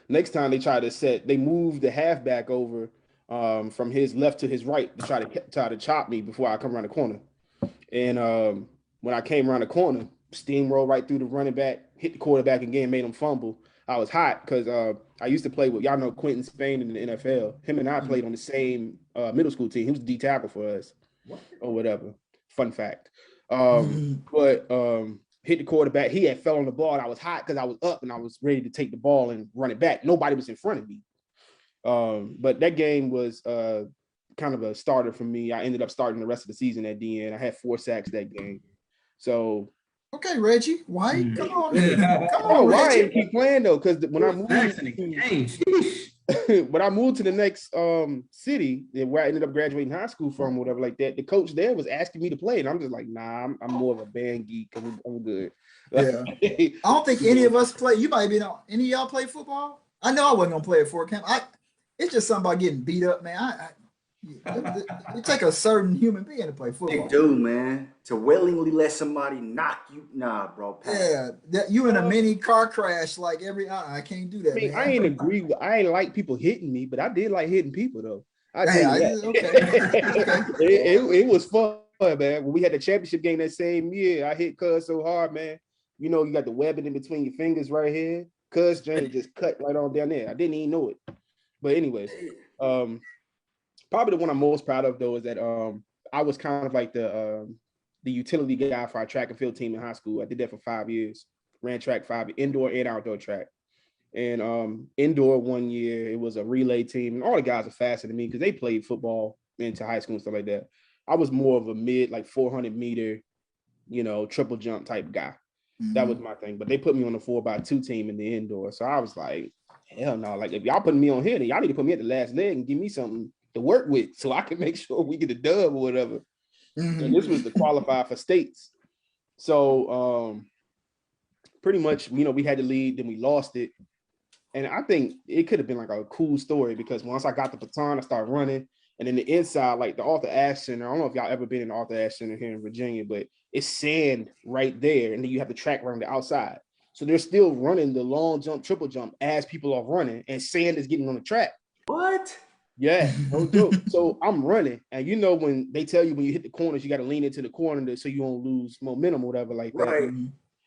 next time they moved the halfback over from his left to his right to try to chop me before I come around the corner. And when I came around the corner, steamroll right through the running back, hit the quarterback again, made him fumble. I was hot because I used to play with, y'all know Quentin Spain in the NFL. Him and I played on the same middle school team. He was D tackle for us or whatever. Fun fact. But hit the quarterback. He had fell on the ball. And I was hot because I was up and I was ready to take the ball and run it back. Nobody was in front of me. But that game was kind of a starter for me. I ended up starting the rest of the season at DN. I had 4 sacks that game. So okay, Reggie, why? Come on, come on, why Reggie. I keep playing though? Because when I moved, when I moved to the next city where I ended up graduating high school from, whatever like that, the coach there was asking me to play, and I'm just like, nah, I'm more of a band geek. I'm good. Yeah, I don't think any of us play. You might be on any of y'all play football. I know I wasn't gonna play at Fort Camp. It's just something about getting beat up, man. It take a certain human being to play football. They do, man. To willingly let somebody knock you, nah, bro. Yeah, that you in a mini car crash like every. I can't do that. I mean, man. I ain't agree with. I ain't like people hitting me, but I did like hitting people though. I tell Hey, you that. okay. It was fun, man. When we had the championship game that same year, I hit Cuz so hard, man. You know, you got the webbing in between your fingers right here. Cuz joint just cut right on down there. I didn't even know it. But anyways, probably the one I'm most proud of though is that I was kind of like the utility guy for our track and field team in high school. I did that for 5 years. Ran track 5 indoor and outdoor track. And indoor 1 year, it was a relay team, and all the guys are faster than me because they played football into high school and stuff like that. I was more of a mid, like 400 meter, triple jump type guy. That was my thing. But they put me on the 4x2 team in the indoor. So I was like, hell no. Like, if y'all putting me on here, then y'all need to put me at the last leg and give me something to work with so I can make sure we get a dub or whatever. And this was to qualify for states. So pretty much, we had the lead, then we lost it. And I think it could have been like a cool story because once I got the baton, I started running. And then the inside, like the Arthur Ashe Center, I don't know if y'all ever been in the Arthur Ashe Center here in Virginia, but it's sand right there. And then you have the track around the outside. So they're still running the long jump, triple jump as people are running, and sand is getting on the track. What? Yeah, no joke. So I'm running. And when they tell you when you hit the corners, you got to lean into the corner so you don't lose momentum or whatever like that. Right.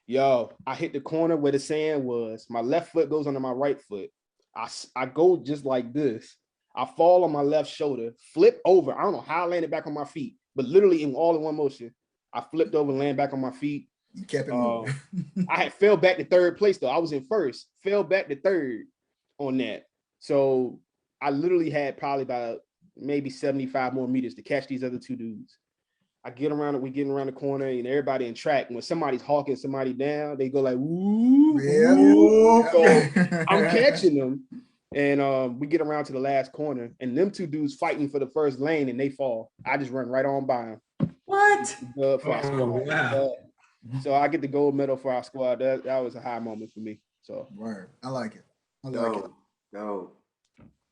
Yo, I hit the corner where the sand was. My left foot goes under my right foot. I go just like this. I fall on my left shoulder, flip over. I don't know how I landed back on my feet, but literally in one motion, I flipped over and landed back on my feet. You kept it moving. I had fell back to third place though. I was in first, fell back to third on that. So I literally had probably about maybe 75 more meters to catch these other 2 dudes. We getting around the corner, and everybody in track. When somebody's hawking somebody down, they go like, "Woo!" Yeah. Woo. So I'm catching them, and we get around to the last corner, and them 2 dudes fighting for the first lane, and they fall. I just run right on by them. What? Wow. So I get the gold medal for our squad. That was a high moment for me. So Word. I like it. Go.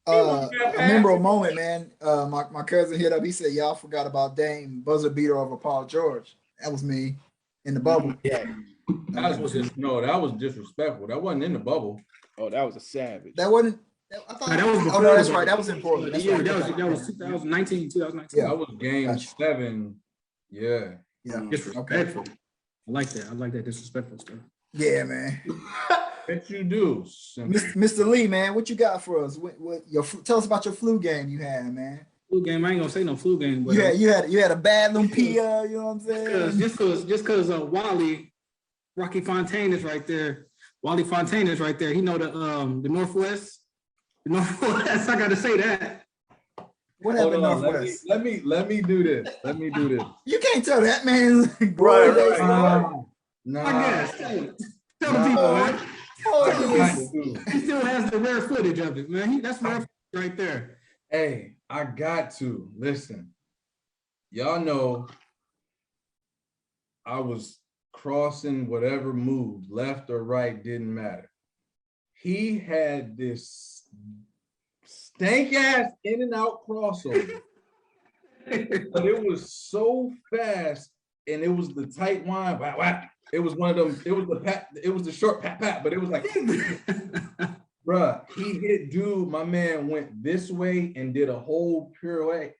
A memorable moment, man. My cousin hit up. He said, "Y'all forgot about Dame buzzer beater over Paul George." That was me in the bubble. yeah. That was disrespectful. That wasn't in the bubble. Oh, that was a savage. That wasn't. I thought. That was Oh no, that's right. That was in Portland. That's right. That was 2019. Yeah. That was game Gotcha. 7. Yeah. Yeah. Disrespectful. I like that disrespectful stuff. Yeah, man. What you do, Mr. Lee, man, what you got for us? Tell us about your flu game you had, man. Flu game. I ain't gonna say no flu game, but You had a bad lumpia. You know what I'm saying? just because Rocky Fontaine is right there. Wally Fontaine is right there. He know the Northwest. The Northwest. I gotta say that. What happened Northwest? Let me do this. You can't tell that, man. Right. Nah. I guess. Tell the people, man. He still has the rare footage of it, man. That's rare footage right there. Hey, I got to listen. Y'all know I was crossing whatever move, left or right, didn't matter. He had this stank ass in and out crossover, but it was so fast, and it was the tight wind. Wow. It was one of them. It was the pat. It was the short pat, but it was like, bruh. He hit dude. My man went this way and did a whole pirouette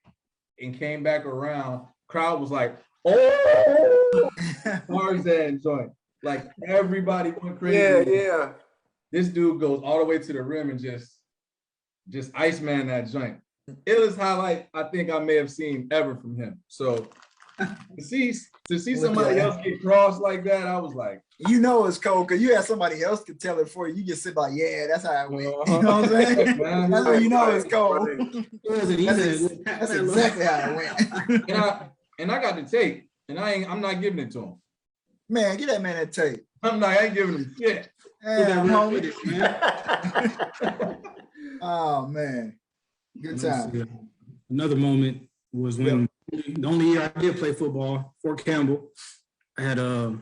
and came back around. Crowd was like, "Oh, Tarzan joint!" Like everybody went crazy. Yeah. This dude goes all the way to the rim and just Iceman that joint. It was highlight I think I may have seen ever from him. So to see somebody else get crossed like that, I was like, you know it's cold because you had somebody else could tell it for you. You just sit like, yeah, that's how it went. You know what I'm saying? That's how you know it's cold. That's exactly how it went. and I got the tape, and I'm not giving it to him. Man, get that man that tape. I ain't giving him shit. Oh man, good time. Another moment was when the only year I did play football, Fort Campbell. I had a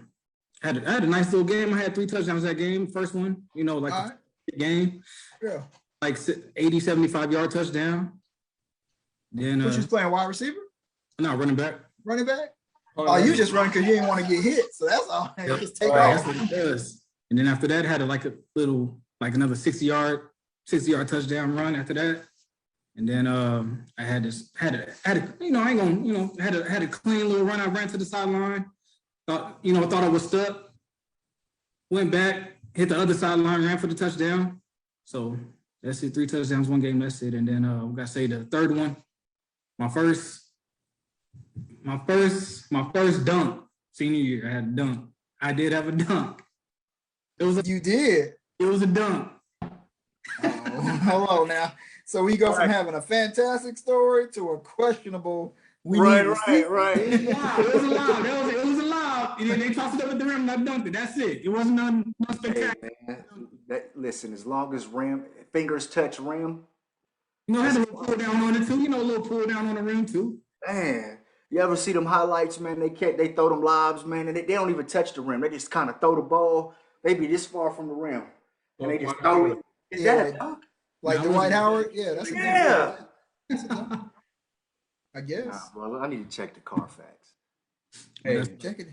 nice little game. I had 3 touchdowns that game. First one, you know, like the game. Yeah. Like 80, 75-yard touchdown. Then What you was playing, wide receiver? No, running back. Running back? Oh, you just run because you didn't want to get hit. So that's all. Yep. Just take That's off. what it does. And then after that, I had another 60-yard touchdown run after that. And then I had a clean little run. I ran to the sideline. Thought I was stuck. Went back, hit the other sideline, ran for the touchdown. So that's it. 3 touchdowns, 1 game. That's it. And then we got to say the third one. My first dunk. Senior year, I had a dunk. I did have a dunk. You did. It was a dunk. Oh, hello now. So we go from having a fantastic story to a questionable. Right. It was allowed. It was allowed. And then they tossed it up at the rim and I dunked it. That's it. It wasn't nothing spectacular. Hey, man. Listen, as long as fingers touch rim. You know, I had a little pull down on it too. You know, a little pull down on the rim too. Man, you ever see them highlights, man? They throw them lobs, man, and they don't even touch the rim. They just kind of throw the ball. They be this far from the rim, and they just throw it. Is that a dunk? Like Dwight Howard? Yeah, that's a dunk. I guess. Nah, brother, I need to check the Carfax. Hey, check it.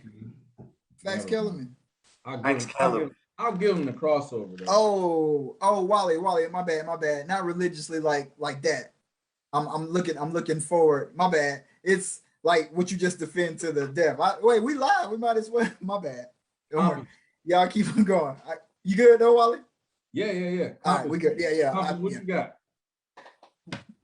Fax Kellerman. I'll give him the crossover though. Oh, Wally, my bad. Not religiously like that. I'm looking forward. My bad. It's like what you just defend to the death. Wait, we live. We might as well. My bad. Y'all keep on going. You good though, Wally? Yeah. All right, we good. Yeah. What you got?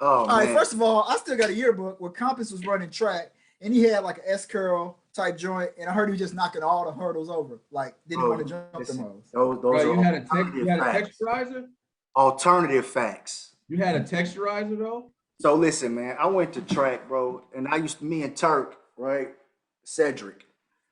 Oh, all right. First of all, I still got a yearbook where Compass was running track, and he had like an S curl type joint, and I heard he was just knocking all the hurdles over. Like didn't want to jump them hoes. Those you had a texturizer? Alternative facts. You had a texturizer though? So listen, man, I went to track, bro, and me and Turk, right? Cedric.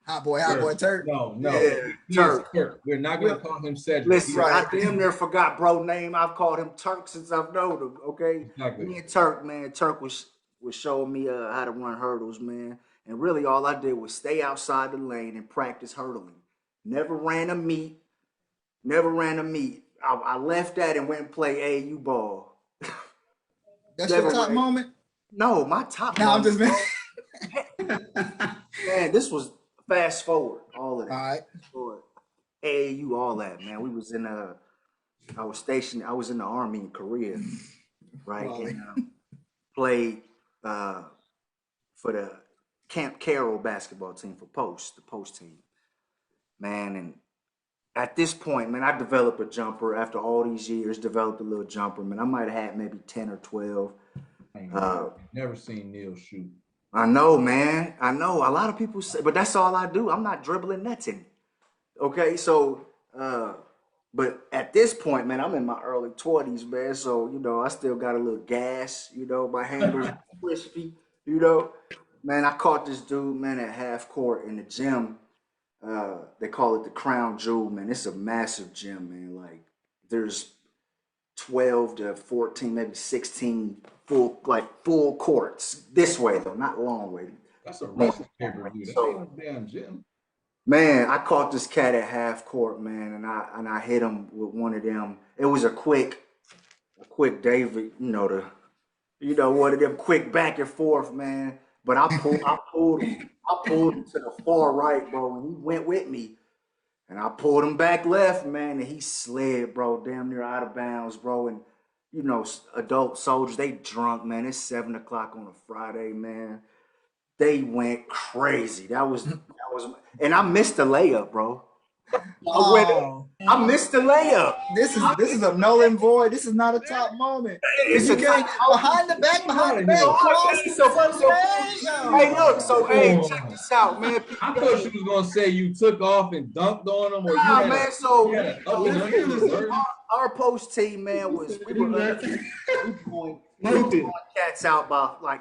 Hot boy, Turk. No. Yeah, Turk. We're not gonna call him Cedric. Listen, I damn near forgot bro name. I've called him Turk since I've known him. Okay. Exactly. Me and Turk, man. Turk was showing me how to run hurdles, man. And really all I did was stay outside the lane and practice hurdling. Never ran a meet. I left that and went and played AAU ball. That's your top moment? No, my top moment. I'm just man, this was fast forward, all of that. All right. Forward. AAU, all that, man. We was I was stationed, I was in the Army in Korea, right? Wow. And played for the Camp Carroll basketball team for the post team. Man, and at this point, man, I developed a jumper after all these years, developed a little jumper, man. I might have had maybe 10 or 12. Never seen Neil shoot. I know, man. I know. A lot of people say, but that's all I do. I'm not dribbling nothing. Okay, so, but at this point, man, I'm in my early 20s, man. So, I still got a little gas, my handles crispy, Man, I caught this dude, man, at half court in the gym. They call it the Crown Jewel, man. It's a massive gym, man. Like, there's 12 to 14, maybe 16 full courts. This way, though, not long way. That's a wrestling pay-per-view. That ain't no damn gym. Man, I caught this cat at half court, man, and I hit him with one of them. It was a quick David, one of them quick back and forth, man. But I pulled him to the far right, bro, and he went with me. And I pulled him back left, man, and he slid, bro, damn near out of bounds, bro. And adult soldiers, they drunk, man. It's 7 o'clock on a Friday, man. They went crazy. That was, and I missed the layup, bro. Oh, I missed the layup. this is a null and void. This is not a top moment. It's You a can't behind the back, cross. Hey, look, so hey, check this out, man. I thought you was gonna say you took off and dunked on them, or you Nah, had man. a, So you had a up and under reverse. our post team, man, we blowing cats out by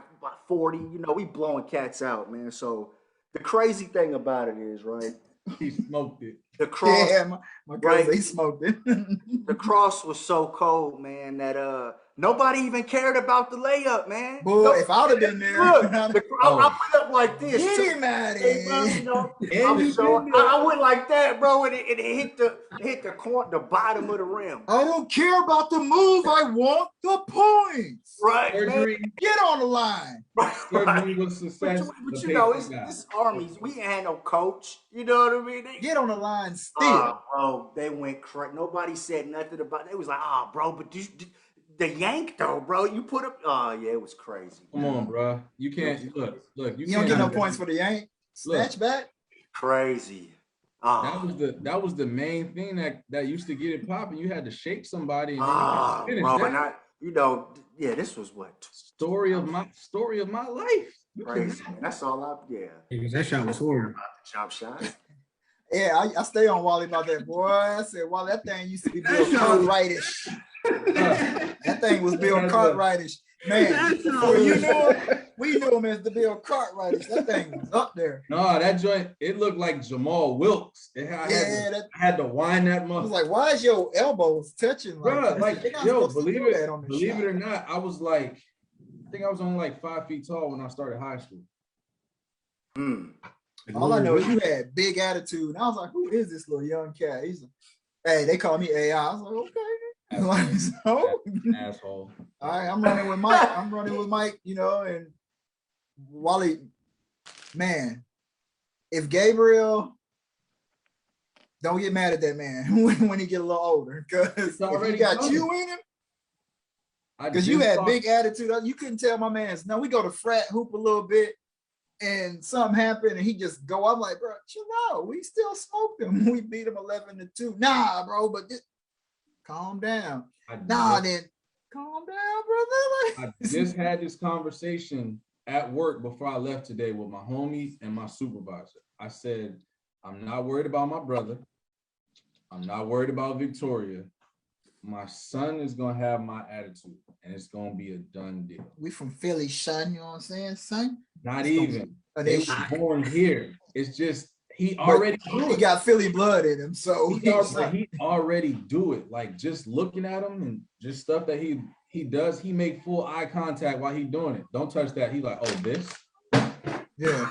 40. You know, we blowing cats out, man. So the crazy thing about it is, right? He smoked it. The cross, Yeah, my girl, he smoked it. the cross was so cold, man, that nobody even cared about the layup, man. Boy, No, if I'd have been there, look, I went up like this. get him out of Hey, bro, you here. know, And I went like that, bro, and it hit the corner, the bottom of the rim. I don't care about the move. I want the points. Right, man. surgery, Get on the line. surgery was success. But the you know, Pacers got. this Armies. We ain't had no coach. You know what I mean? Get on the line still. Bro, they went crazy. Nobody said nothing about it. They was like, bro, but the yank though, bro. You put up. Oh yeah, it was crazy. Come on, bro. You can't look. You don't get no points for the yank. Snatch back. Crazy. That was the main thing that used to get it popping. You had to shake somebody. And then you bro, finish. and you know, yeah, this was what Story of my life. crazy. Man. That's all Because that shot was horrible. Jump shot. Yeah, I stay on Wally about that, boy. I said, Wally, that thing used to be Bill Cartwright-ish. That thing was Bill Cartwright-ish. Man, before you knew him, we knew him as the Bill Cartwright-ish. That thing was up there. No, that joint, it looked like Jamal Wilkes. I had to wind that I muscle. was like, why is your elbows touching? Bro, believe it shot. or not, I think I was only like 5 feet tall when I started high school. All I know is you had big attitude. And I was like, who is this little young cat? He's like, hey, they call me AI. I was like, okay. Like, so, asshole. all right, I'm running with Mike. You know, and Wally, man, if Gabriel, don't get mad at that man when he get a little older, because if he got you in him, because you had big attitude. You couldn't tell my man's, no, we go to frat hoop a little bit and something happened and he just go, I'm like, bro, chill out. We still smoked him. We beat him 11-2. Nah, bro, but calm down. Then calm down, brother. I just had this conversation at work before I left today with my homies and my supervisor. I said, I'm not worried about my brother. I'm not worried about Victoria. My son is gonna have my attitude, and it's gonna be a done deal. We from Philly, son. You know what I'm saying, son? Not even. They were born here. It's just he got Philly blood in him, so he already do it. Like just looking at him and just stuff that he does. He make full eye contact while he doing it. Don't touch that. He like, oh, this. Yeah.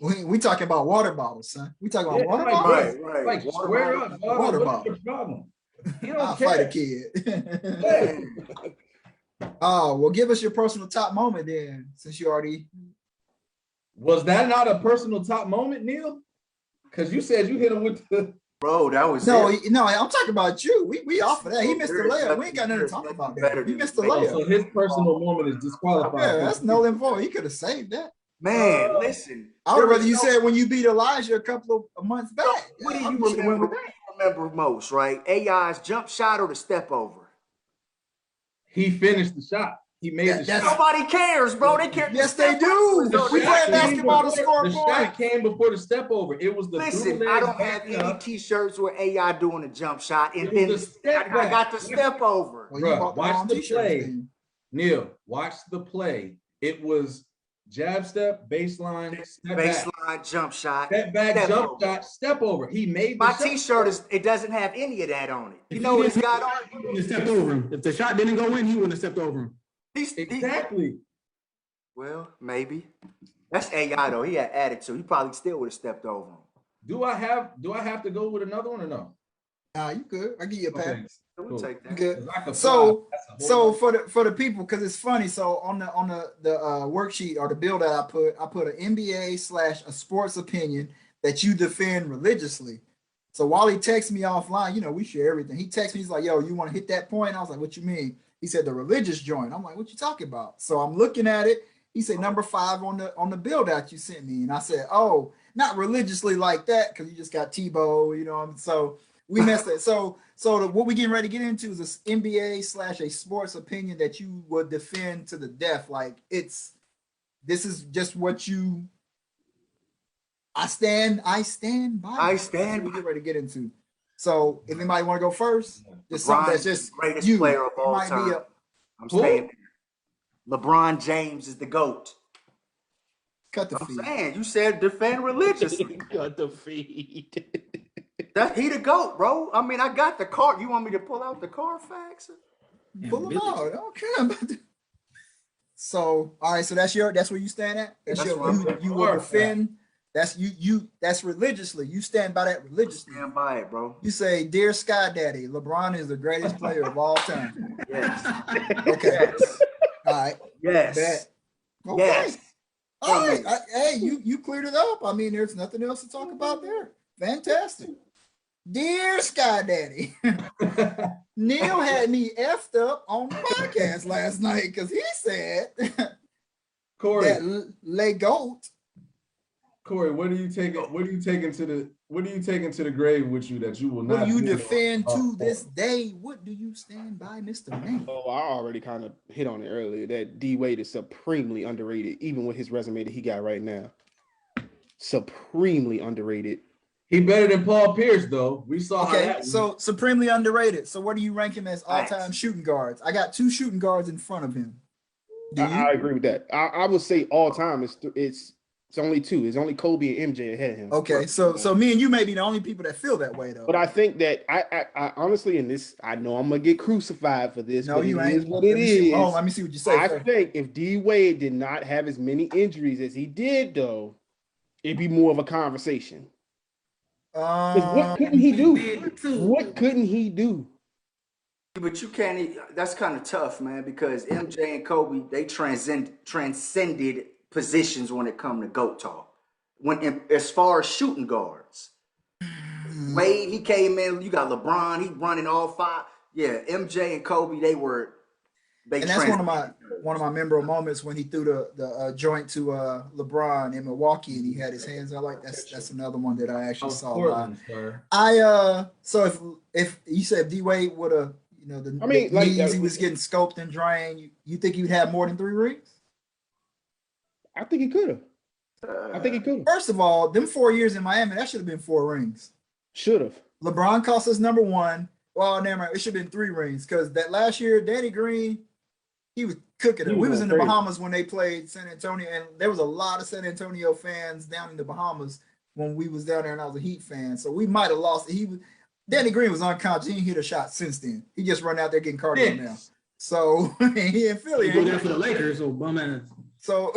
We talking about water bottles, son. We talking about water bottles. Right. Like square up. Water What's the problem? I'll fight a kid. Oh, well, give us your personal top moment then, since you already. Was that not a personal top moment, Neil? Because you said you hit him with the. Bro, that was no. I'm talking about you. We off of that. He missed the layup. We ain't got nothing to talk about that. He missed the layup. So his personal moment is disqualified. Yeah, that's null and void. He could have saved that. Man, listen. I would rather you said when you beat Elijah a couple of months back. What do you remember most, right? AI's jump shot or the step over? He finished the shot. He made the shot. Nobody cares, bro. They care. Yes, they do. We play basketball to score points. The shot came before the step over. It was the. Listen, I don't have any T-shirts with AI doing a jump shot, and then I got the step over. Bro, watch the play. Neil, watch the play. It was jab step, baseline, step baseline, jump shot, step back, jump shot, step over. He made my T-shirt it doesn't have any of that on it. You know what it's got on it? He wouldn't have stepped over him. If the shot didn't go in, he wouldn't have stepped over him. Exactly. Well, maybe. That's AI though. He had attitude. He probably still would have stepped over him. Do I have to go with another one or no? Nah, you good. I give you a pass. Okay. We'll take that. Good. So for the people, because it's funny. So on the worksheet or the bill that I put an NBA / a sports opinion that you defend religiously. So while he texts me offline, you know, we share everything. He texts me, he's like, yo, you want to hit that point? I was like, what you mean? He said the religious joint. I'm like, what you talking about? So I'm looking at it. He said number 5 on the bill that you sent me. And I said, oh, not religiously like that because you just got Tebow, you know. So we messed it. So what we getting ready to get into is this NBA / a sports opinion that you would defend to the death. Like this is just what you. I stand by. I stand. We get ready to get into. So if anybody want to go first, just something LeBron that's just greatest you. player of all Might be time. a- I'm saying LeBron James is the GOAT. Cut the I'm feed. saying you said defend religiously. Got the feed. That he the GOAT, bro. I mean, I got the card. You want me to pull out the Carfax? Pull them out. I don't care about that. So all right, so that's where you stand at. That's where You will defend. That's you. That's religiously. You stand by that religiously. Stand by it, bro. You say, "Dear Sky Daddy, LeBron is the greatest player of all time." Yes. Okay. All right. Yes. Bet. Okay. Yes. All right. Hey, you cleared it up. I mean, there's nothing else to talk about there. Fantastic. Dear Sky Daddy, Neil had me effed up on the podcast last night because he said Korrey, that Le Goat. Korrey, what are you taking to the grave with you that you will not What do you do defend on- to this day? What do you stand by, Mr. Man? Oh, I already kind of hit on it earlier that D Wade is supremely underrated, even with his resume that he got right now. Supremely underrated. He better than Paul Pierce, though. We saw how Okay, that so supremely underrated. So what do you rank him as all-time Facts. shooting guards? I got 2 shooting guards in front of him. Do you? I agree with that. I would say all time it's only 2. It's only Kobe and MJ ahead of him. Okay, so me and you may be the only people that feel that way though. But I think that I honestly, in this, I know I'm gonna get crucified for this. No, but you it ain't. is what it is. Let me see what you say. I first. think if D Wade did not have as many injuries as he did, though, it'd be more of a conversation. 'Cause what couldn't he do? What couldn't he do? But you can't. That's kind of tough, man, because MJ and Kobe they transcended positions when it come to GOAT talk. As far as shooting guards, Wade he came in. You got LeBron. He running all 5. Yeah, MJ and Kobe they were. And that's one of my memorable moments when he threw the joint to LeBron in Milwaukee and he had his hands out like that's another one that I actually saw. Portland, sir. So if you said D Wade would have, he was getting scoped and drained, you think he would have more than 3 rings? I think he could have. First of all, them 4 years in Miami, that should have been 4 rings. Should have. LeBron cost us number 1. Well, never mind. It should have been 3 rings because that last year, Danny Green, he was cooking it. We was in the Bahamas when they played San Antonio, and there was a lot of San Antonio fans down in the Bahamas when we was down there, and I was a Heat fan. So we might have lost. Danny Green was unconscious. He ain't hit a shot since then. He just run out there getting cardio now. So he in Philly. He go there for the Lakers, so bum ass. So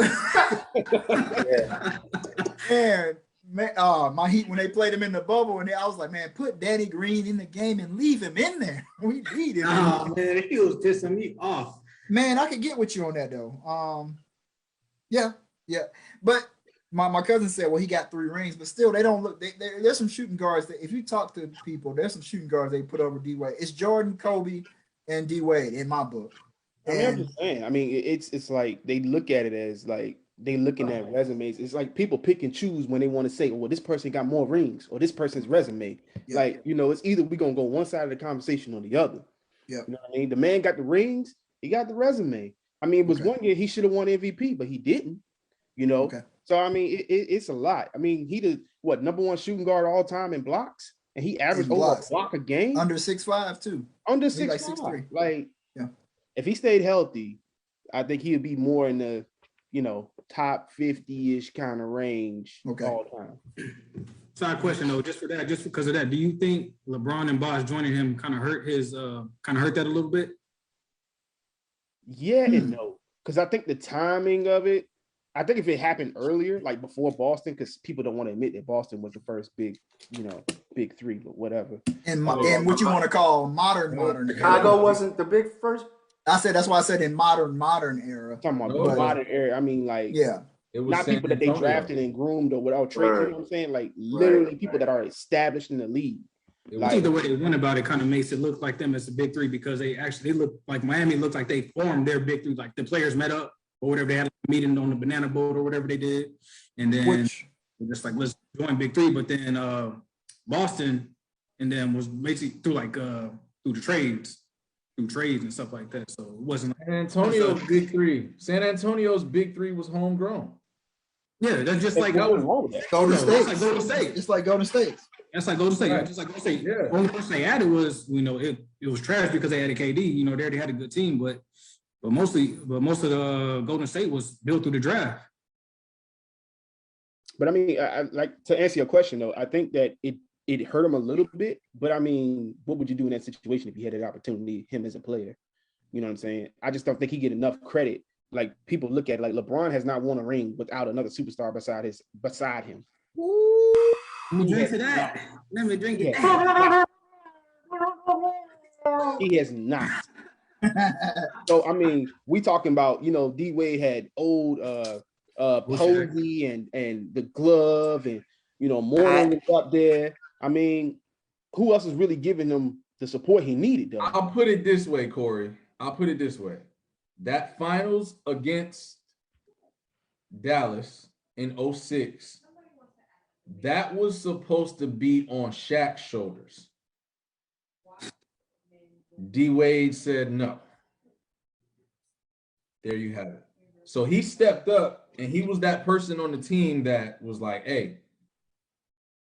and my Heat when they played him in the bubble, and I was like, man, put Danny Green in the game and leave him in there. We need him. Oh man, he was pissing me off. Man, I could get with you on that though. Yeah. But my cousin said, well, he got 3 rings, but still, they don't look. There's some shooting guards that if you talk to people, there's some shooting guards they put over D Wade. It's Jordan, Kobe, and D Wade in my book. I'm just saying. I mean, it's like they look at it as like they looking at resumes. It's like people pick and choose when they want to say, well, this person got more rings or this person's resume. Yeah. Like, it's either we're gonna go one side of the conversation or the other. Yeah. You know what I mean? The man got the rings, he got the resume. I mean, it was one year he should have won MVP, but he didn't, Okay. So I mean, it's a lot. I mean, he did number 1 shooting guard all time in blocks, and he averaged over a block a game. Under 6'5" too. Under He's 6'5". like 6'3". Like, yeah. If he stayed healthy, I think he would be more in the, top 50-ish kind of range all time. Side question though, just because of that, do you think LeBron and Bosh joining him kind of hurt that a little bit? Yeah and no, because I think the timing of it. I think if it happened earlier, like before Boston, because people don't want to admit that Boston was the first big 3, but whatever. And what you want to call modern. Chicago wasn't the big first. I said that's why I said in modern era. Talking about modern era, I mean, like, yeah, it was not people that they drafted and groomed or without trade. You know what I'm saying? Like literally people that are established in the league. I think the way they went about it kind of makes it look like them as the big 3 because they look like Miami looked like they formed their big 3, like the players met up or whatever, they had a meeting on the banana boat or whatever they did, and then just like let's join Big Three. But then Boston, and then was basically through the trades and stuff like that. So it wasn't like San Antonio's big three. San Antonio's big three was homegrown. yeah, that's just like What was wrong with that? Golden State. That's like Golden State. It's like Golden State. That's like Golden State. Right. Just like Golden State. Yeah. The only person they added was, it was trash because they added KD. They already had a good team, but most of the Golden State was built through the draft. But I mean, I like to answer your question though. I think that it hurt him a little bit. But I mean, what would you do in that situation if he had that opportunity, him as a player? You know what I'm saying? I just don't think he get enough credit. Like people look at it, like LeBron has not won a ring without another superstar beside him. Let me drink to that. Let me drink to that. He has not. So I mean, we talking about D Wade had old Posey and the glove and Moreland was up there. I mean, who else is really giving him the support he needed though? I'll put it this way, Korrey. I'll put it this way. That finals against Dallas in 06, that was supposed to be on Shaq's shoulders. D Wade said no. There you have it. So he stepped up and he was that person on the team that was like, hey,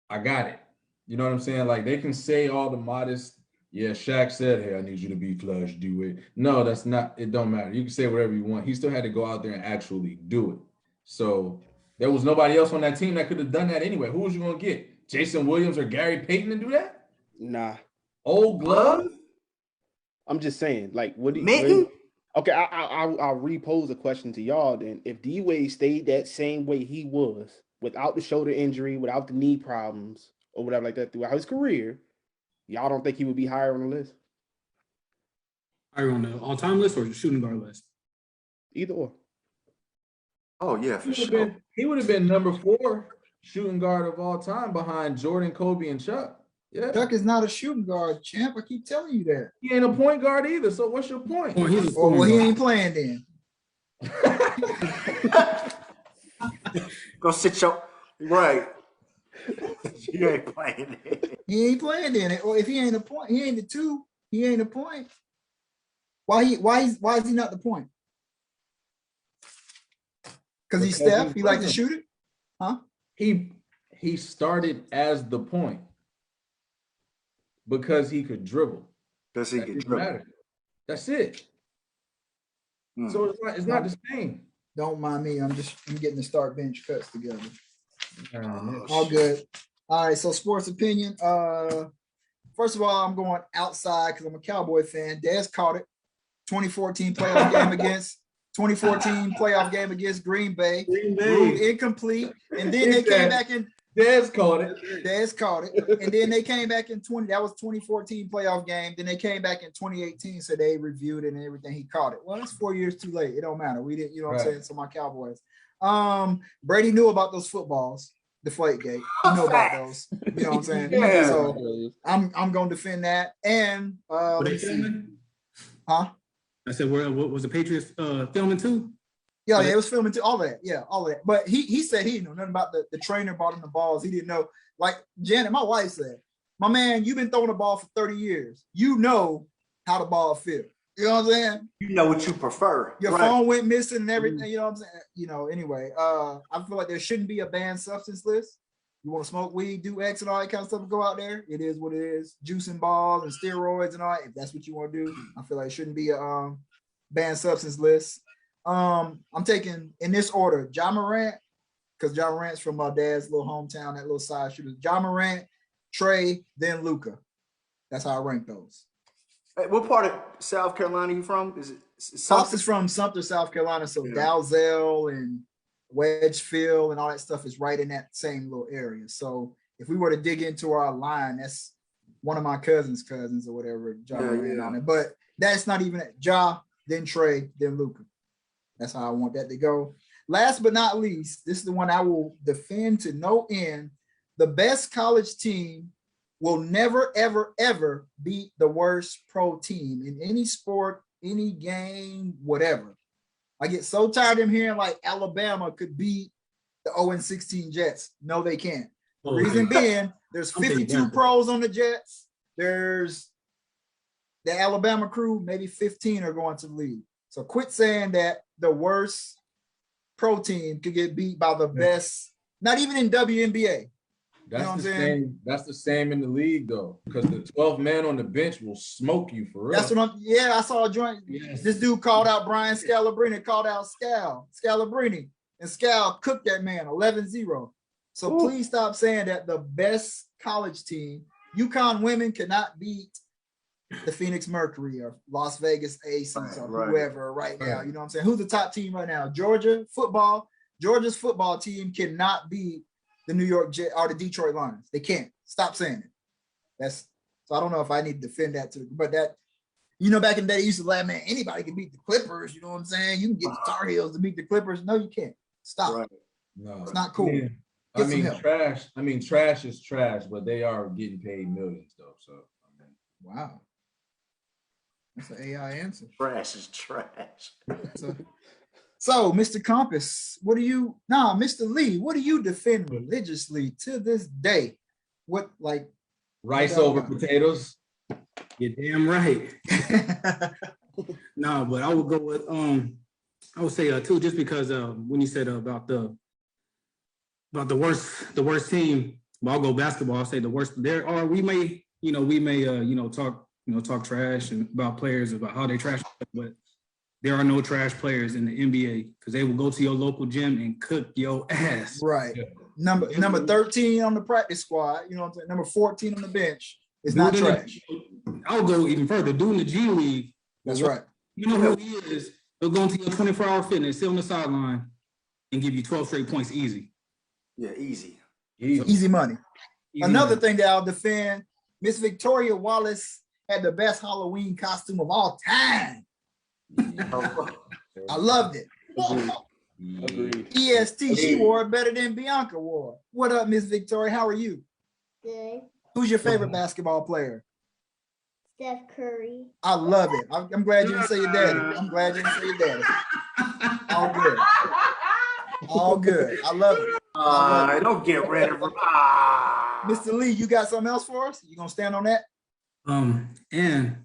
I got it. You know what I'm saying? Like they can say all the modest, yeah, Shaq said, hey, I need you to be flush, do it. No, that's not, it don't matter. You can say whatever you want. He still had to go out there and actually do it. So there was nobody else on that team that could have done that anyway. Who was you going to get? Jason Williams or Gary Payton to do that? Nah. Old glove? I'm just saying, like, what do you Mitten? Okay, I'll repose a question to y'all then. If D Wade stayed that same way he was, without the shoulder injury, without the knee problems, or whatever like that throughout his career, y'all don't think he would be higher on the list? Higher on the all-time list or the shooting guard list? Either or. Oh yeah, for sure. He would have been number 4 shooting guard of all time behind Jordan, Kobe, and Chuck. Yeah. Chuck is not a shooting guard, champ. I keep telling you that. He ain't a point guard either. So what's your point? Well, he's a Well, scoring he guard. ain't playing then. Go sit your right. You ain't playing it. He ain't playing then. Or if he ain't a point, he ain't the 2. He ain't a point. Why is he not the point? Because he's Because Steph. he's He like to awesome. shoot it. Huh? He started as the point because he could dribble. Does he That get didn't dribbled? matter. That's it. Hmm. So it's not the same. Don't mind me. I'm getting the start bench cuts together. Oh, All shit. good. All right. So sports opinion. First of all, I'm going outside because I'm a Cowboy fan. Des caught it. 2014 playoff game against 2014 playoff game against Green Bay. Ruled incomplete. And then they came back in. Dez called it. Dez caught it. And then they came back in 20. That was 2014 playoff game. Then they came back in 2018. So they reviewed it and everything. He caught it. Well, it's 4 years too late. It don't matter. We didn't, you know what I'm saying? So my Cowboys. Brady knew about those footballs, Deflategate. He knew about those. You know what I'm saying? Yeah. So I'm gonna defend that. And Were let they me see. filming? Huh? I said, what was the Patriots filming too? Yeah, it was filming too. All that. Yeah, all of that. But he said he didn't know nothing about the trainer bought him the balls. He didn't know. Like Janet, my wife said, my man, you've been throwing the ball for 30 years. You know how the ball feels. You know what I'm saying? You know what you prefer. Your right. phone went missing and everything. You know what I'm saying? Anyway, I feel like there shouldn't be a banned substance list. You want to smoke weed, do X and all that kind of stuff, go out there. It is what it is. Juicing balls and steroids and all that. If that's what you want to do, I feel like it shouldn't be a banned substance list. I'm taking in this order, Ja Morant, because Ja Morant's from my dad's little hometown, that little side shooter. Ja Morant, Trey, then Luka. That's how I rank those. Hey, what part of South Carolina you from? Is it Sauce is from Sumter, South Carolina, so Yeah. Dalzell and Wedgefield and all that stuff is right in that same little area. So if we were to dig into our line, that's one of my cousins' or whatever, Ja Morant on it. But that's not even it. Ja, then Trey, then Luka. That's how I want that to go. Last but not least, this is the one I will defend to no end. The best college team will never, ever, ever beat the worst pro team in any sport, any game, whatever. I get so tired of hearing like Alabama could beat the 0-16 Jets. No, they can't. The Oh, reason okay. being, there's I'm taking 52 that. pros on the Jets. There's the Alabama crew, maybe 15 are going to the league. So quit saying that the worst pro team could get beat by the best, not even in WNBA. That's what I'm the saying? same. That's the same in the league though, because the 12 man on the bench will smoke you for real. That's what I saw a joint. Yes. This dude called out Brian Scalabrine, called out Scalabrine, and Scal cooked that man 11-0. So please stop saying that the best college team, UConn women, cannot beat the Phoenix Mercury or Las Vegas Aces or whoever right now. You know what I'm saying? Who's the top team right now? Georgia's football team cannot beat the New York Jets or the Detroit Lions. They can't. Stop saying it. So I don't know if I need to defend that too, but that, back in the day, they used to laugh, man, anybody can beat the Clippers. You know what I'm saying? You can get the Tar Heels to beat the Clippers. No, you can't. Stop. Right. No, it's not cool. I mean, trash is trash, but they are getting paid millions though. So wow. That's an AI answer. Trash is trash. So, Mr. Compass, Mr. Lee, what do you defend religiously to this day? What, like rice over potatoes? You're damn right. No, but I would go with I would say too, just because when you said about the worst team, well, I'll go basketball. I'll say the worst. We may talk trash and about players, about how they trash, but there are no trash players in the NBA because they will go to your local gym and cook your ass. Right. Number 13 on the practice squad, you know what I'm saying? Number 14 on the bench is not trash. I'll go even further. Doing the G League. That's right. You know who he is. He'll go into your 24-hour fitness, sit on the sideline, and give you 12 straight points easy. Yeah, easy. Easy money. Easy Another money. thing that I'll defend, Miss Victoria Wallace had the best Halloween costume of all time. I loved it. Agreed. EST, she wore it better than Bianca wore. What up, Miss Victoria? How are you? Good. Who's your favorite basketball player? Steph Curry. I love it. I'm glad you didn't say your daddy. I'm glad you didn't say your daddy. All good. All good. I love it. Don't get rid of him. Mr. Lee, you got something else for us? You gonna stand on that? And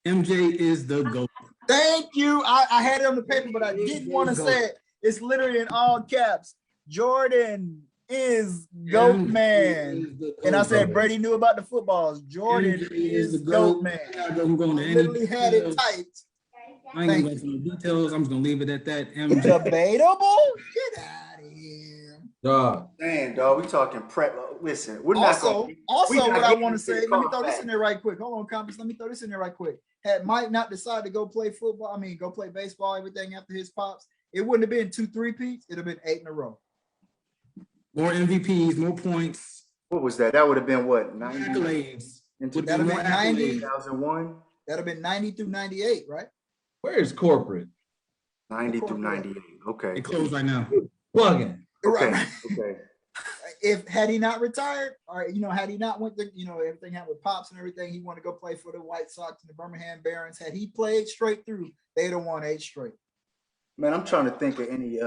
MJ is the GOAT. Thank you. I had it on the paper, but I didn't want to say it. It's literally in all caps. Jordan is GOAT man. And I said Brady knew about the footballs. Jordan is GOAT man. I'm going to literally had it typed. I ain't gonna go into the details. I'm just gonna leave it at that. MJ. Debatable? Get out of here. Dog. Damn, dog, we talking prep. Listen, we're Also, what I want to say, let me throw back. this in there right quick. Hold on, Compass. Let me throw this in there right quick. Had Mike not decided to go play go play baseball, everything after his pops, it wouldn't have been 2 3-peats. It'd have been 8 in a row. More MVPs, more points. What was that? That would have been what? 90? Accolades. Into That'd have been 90. 2001? That'd have been 90 through 98, right? Where's corporate? 90 through 98. Okay. It closed right now. Plugging. Okay. Right. Okay. Had he not retired, or had he not went to, everything happened with pops and everything, he wanted to go play for the White Sox and the Birmingham Barons. Had he played straight through, they'd have won 8 straight. Man, I'm trying to think of any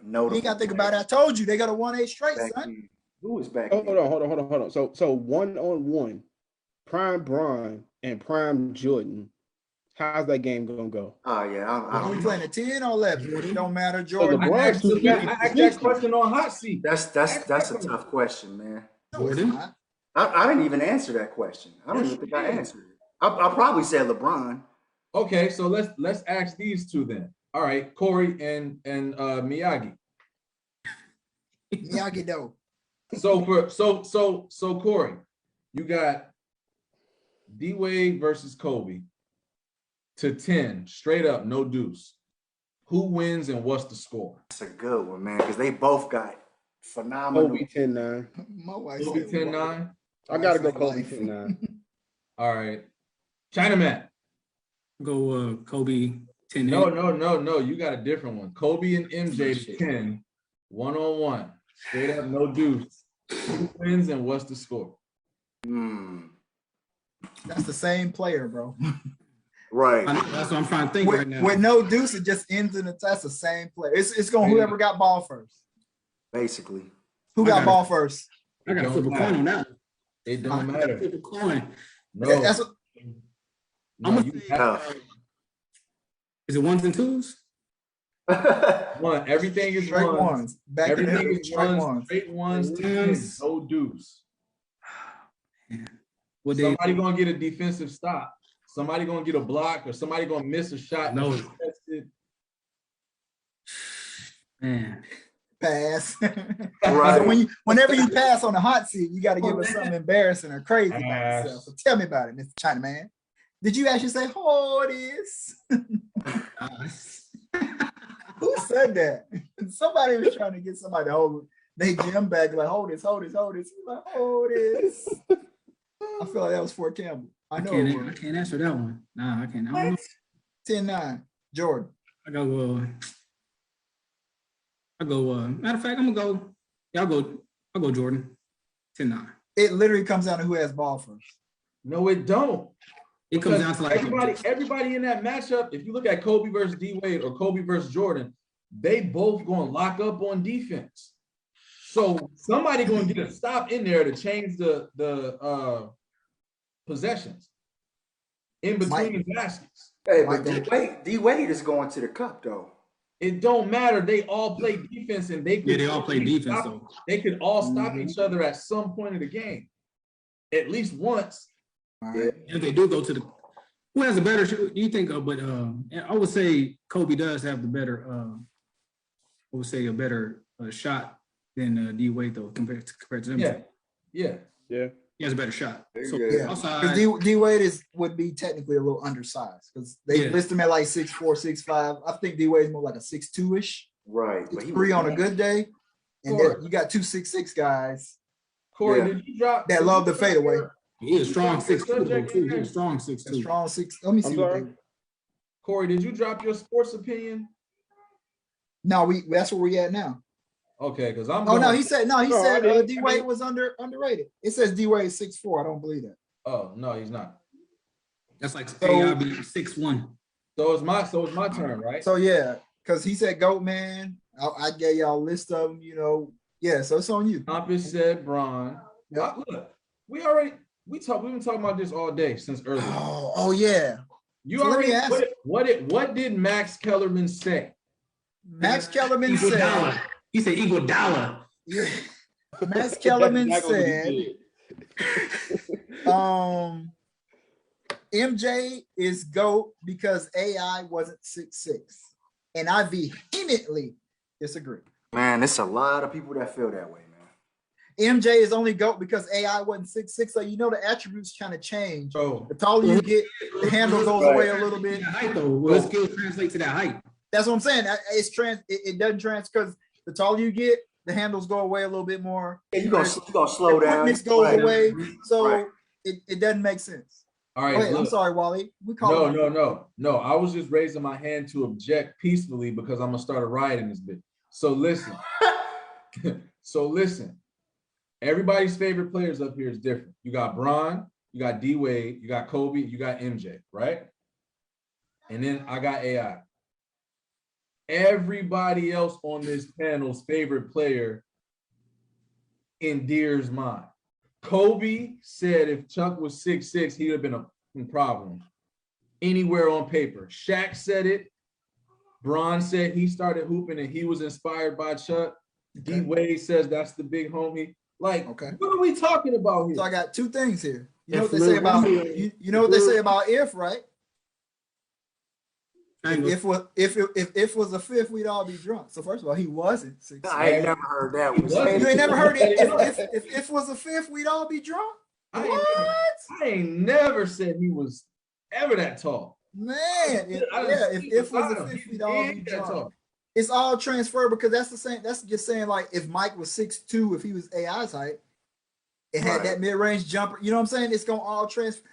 notable. You got to think about it. I told you they got to won 8 straight, back son. then. Who was back Hold then? on. So 1-on-1, prime BRON and prime Jordan. How's that game gonna go? Oh yeah, I Are we don't know. playing a 10 or 11? It don't matter, Jordan. LeBron- I asked that question on hot seat. That's a tough question, man. No, it's not. I didn't even answer that question. I don't even think I answered it. I'll probably say LeBron. Okay, so let's ask these two then. All right, Korrey and Miyagi. Miyagi Do. So Korrey, you got D-Wade versus Kobe to 10, straight up, no deuce. Who wins and what's the score? That's a good one, man, because they both got phenomenal. Kobe 10-9. My wife Kobe said, 10-9. I gotta go Life. Kobe 10-9. All right. Chinaman. Go Kobe 10. No. You got a different one. Kobe and MJ to 10, 1-on-1. Straight up, no deuce. Who wins and what's the score? That's the same player, bro. Right. That's what I'm trying to think right now. With no deuce, it just ends in that's the same player. It's going whoever got ball first. basically. Who got ball first? I got to flip a coin on that. It don't matter. Flip a coin. No, That's what, no, I'm gonna you say, have is it ones and twos? one. Everything is straight ones. ones. Back in Everything there, is straight ones. ones. Straight ones to 10, Ones. no deuce. What they Somebody gonna get a defensive stop. Somebody gonna get a block, or somebody gonna miss a shot. No. that's contested. man. Pass. Right. So whenever you pass on the hot seat, you got to give us something embarrassing or crazy about Pass. yourself. So tell me about it, Mr. Chinaman. Did you actually say, "Hold this"? Who said that? Somebody was trying to get somebody to hold they gym bag, like, "Hold this, hold this, hold this." He's like, "Hold this." I feel like that was Fort Campbell. I know. I can't answer that one. Nah, I can't. I don't know. 10-9. Jordan. I go. Matter of fact, I'm gonna go. Yeah, I'll go Jordan. 10-9. It literally comes down to who has ball first. No, it don't. It comes down to like Everybody in that matchup, if you look at Kobe versus D-Wade or Kobe versus Jordan, they both going to lock up on defense. So somebody going to get a stop in there to change the possessions in between the baskets. Hey, but D-Wade is going to the cup, though. It don't matter. They all play defense, and they all play defense though. They could all stop each other at some point of the game, at least once. All right. If they do go to the, who has a better? Do you think? But I would say Kobe does have the better. I would say a better shot than D-Wade though compared to them. Yeah. He has a better shot. So Yeah, outside, because D-Wade would be technically a little undersized because they list him at like 6'4", 6'5". I think D-Wade is more like a 6'2"-ish. Right. But he 3 was on a good day, and then you got 2 6'6" guys Korrey, did you drop that love the fadeaway. he is strong 6'2" too. He is strong 6'2". Strong 6. Let me see. Korrey, did you drop your sports opinion? No, that's where we at now. Okay, because I'm. Oh no, he said didn't. D-Wade was underrated. It says D-Wade 6'4". I don't believe that. Oh no, he's not. That's like AI be 6'1". So it's my turn, right? So yeah, because he said GOAT, man. I gave y'all a list of them, Yeah, so it's on you. Compass said BRON. Yep. Look, we've been talking about this all day since earlier. Oh yeah. You So let me already ask- what did Max Kellerman say? Max Kellerman Equal said. dollar. He said equal dollar. Yeah. Max Kellerman That's exactly what he said, MJ is GOAT because AI wasn't 6'6". And I vehemently disagree. Man, it's a lot of people that feel that way, man. MJ is only GOAT because AI wasn't 6'6". So the attributes kind of change. Oh, The taller you get, the handle goes away a little bit. That height though. Will skill translate to that height? That's what I'm saying. It doesn't transfer because the taller you get, the handles go away a little bit more. Yeah, you gonna slow The down. quickness goes Right. away. So Right. it doesn't make sense. all right. Go ahead. I'm look. sorry, Wally. We call it. No. I was just raising my hand to object peacefully because I'm gonna start a riot in this bit. So listen. Everybody's favorite players up here is different. You got BRON, you got D-Wade, you got Kobe, you got MJ, right? And then I got AI. Everybody else on this panel's favorite player in Deer's mind. Kobe said if Chuck was 6'6", he'd have been a problem anywhere on paper. Shaq said it. BRON said he started hooping and he was inspired by Chuck. Okay. D-Wade says that's the big homie. Like, Okay. what are we talking about here? So I got 2 things here. You know If what they say Lil about Wayne- you know what they say about if, right? I ain't gonna- If was a fifth, we'd all be drunk. So first of all, he wasn't 6'6". I ain't never heard that one. wasn't. You ain't never heard it. If was a fifth, we'd all be drunk. I What? ain't never said he was ever that tall. Man, I done seen if was a him. fifth, He we'd all be ain't that drunk. tall. It's all transferable because that's the same. That's just saying like if Mike was 6'2", if he was AI's height, it had Right. that mid-range jumper. You know what I'm saying? It's gonna all transfer.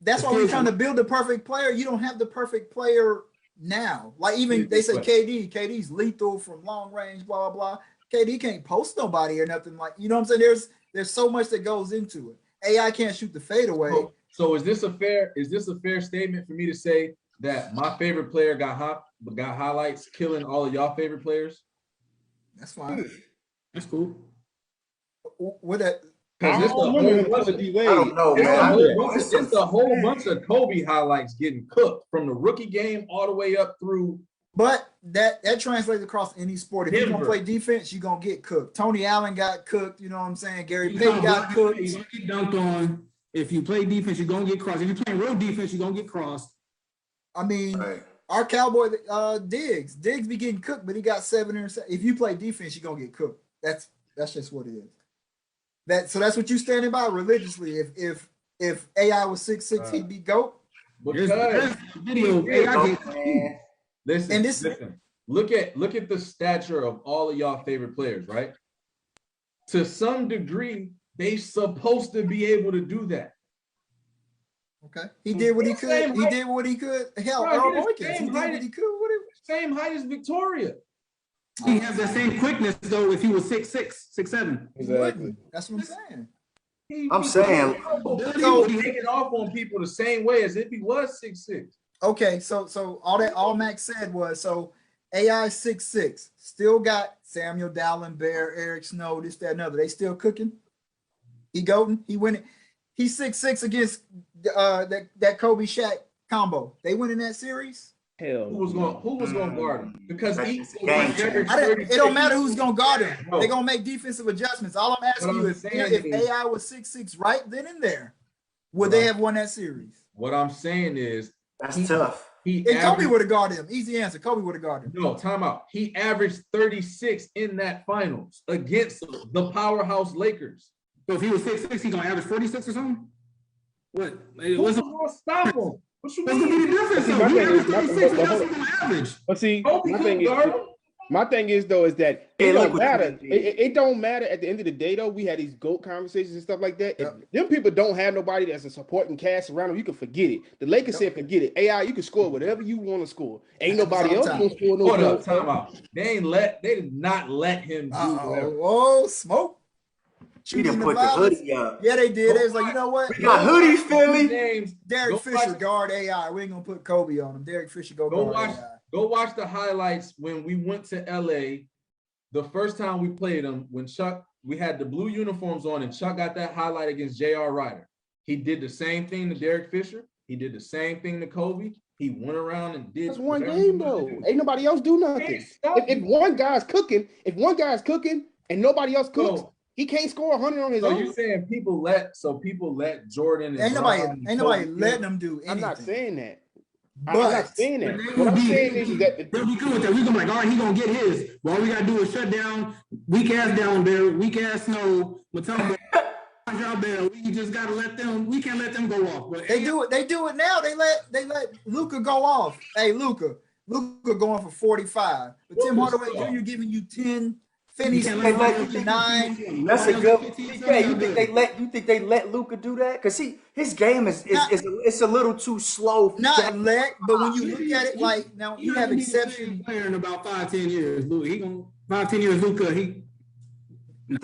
That's why we're trying to build the perfect player. You don't have the perfect player now. Like even they say KD's lethal from long range, blah blah blah. KD can't post nobody or nothing like. You know what I'm saying? There's so much that goes into it. AI can't shoot the fadeaway. So is this a fair statement for me to say that my favorite player got highlights killing all of y'all favorite players? That's fine. That's cool. What that? Because it's a whole bunch of I don't know, It's man. a whole bunch of Kobe highlights getting cooked from the rookie game all the way up through. But that translates across any sport. If you're gonna play defense, you're gonna get cooked. Tony Allen got cooked. You know what I'm saying? Gary Payton got cooked. You're gonna get dunked on. If you play defense, you're gonna get crossed. If you're playing real defense, you're gonna get crossed. I mean, our Cowboy Diggs be getting cooked, but he got 7 interceptions. If you play defense, you're gonna get cooked. That's just what it is. So that's what you standing by religiously. If AI was 6'6", he'd be GOAT. Because video AI listen. Look at the stature of all of y'all favorite players, right? To some degree, they supposed to be able to do that. Okay, he did what he could. He did what he could. Hell, Earl Boykins, he did what he could. Same height as Victoria. He has the same quickness though. If he was 6'6", 6'7". Exactly. That's what I'm saying. I'm saying so he taking off on people the same way as if he was 6'6". Okay, so all Max said was so AI 6'6", still got Samuel Dallin, Bear, Eric Snow, this, that, and other. They still cooking. He golden. He winning. He's 6'6" against that Kobe Shaq combo. They winning that series. Hell, who was going to guard him? Because it don't matter who's going to guard him. They're going to make defensive adjustments. All I'm asking you is if AI was 6'6" right then and there, would they have won that series? What I'm saying is that's tough. Kobe would have guarded him. Easy answer. Kobe would have guarded him. No, timeout. He averaged 36 in that finals against the powerhouse Lakers. So if he was 6'6", he's gonna average 46 or something? What? Who's gonna stop him? What you mean? What's the difference? So he averaged 36. What else is he gonna average? But see, my thing is though is that it don't matter. It don't matter at the end of the day though. We had these GOAT conversations and stuff like that. If them people don't have nobody that's a supporting cast around them, you can forget it. The Lakers said forget it. AI, you can score whatever you want to score. Ain't nobody else gonna score no. Hold up, time out. They did not let him do whatever. Oh, smoke. She didn't put the hoodie up. Yeah, they did. They was like, you know what? We got hoodies, Philly. Derek Fisher guard AI. We ain't gonna put Kobe on him. Derek Fisher guard AI. Go watch the highlights when we went to LA. The first time we played them, when we had the blue uniforms on, and Chuck got that highlight against J.R. Ryder. He did the same thing to Derek Fisher. He did the same thing to Kobe. He went around and did. That's one game though. Ain't nobody else do nothing. If one guy's cooking, and nobody else cooks. He can't score 100 on his own. So you're saying people let Jordan and ain't nobody letting them do anything. I'm not saying that. I'm not saying that. What I'm saying is that they'll be good with that. We're gonna be like, all right, he gonna get his. But all we gotta do is shut down weak ass down there, weak ass Snow, Matumbo, Bear. We just gotta let them. We can't let them go off. But they do it. They do it now. They let Luka go off. Hey, Luka going for 45. But Tim Hardaway Jr. giving you 10. Finney's 9. That's a good. You think they let Luka do that? Because his game is a little too slow. But when you look at it, like now you have exceptions. Player in about 5-10 years, Luka. He gonna 5-10 years, Luka.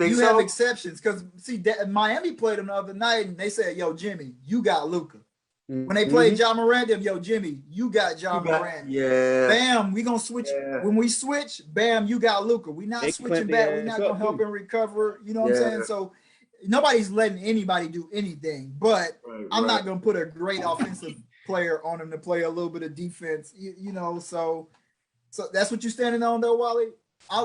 You have exceptions because see, Miami played him the other night and they said, "Yo, Jimmy, you got Luka." When they played Ja Morant, yo, Jimmy, you got Ja Morant. Yeah. Bam, we gonna switch. Yeah. When we switch, bam, you got Luka. We not switching back. We're not gonna help him recover. You know what I'm saying? So nobody's letting anybody do anything. But I'm not gonna put a great offensive player on him to play a little bit of defense. You know, so that's what you're standing on, though, Wally.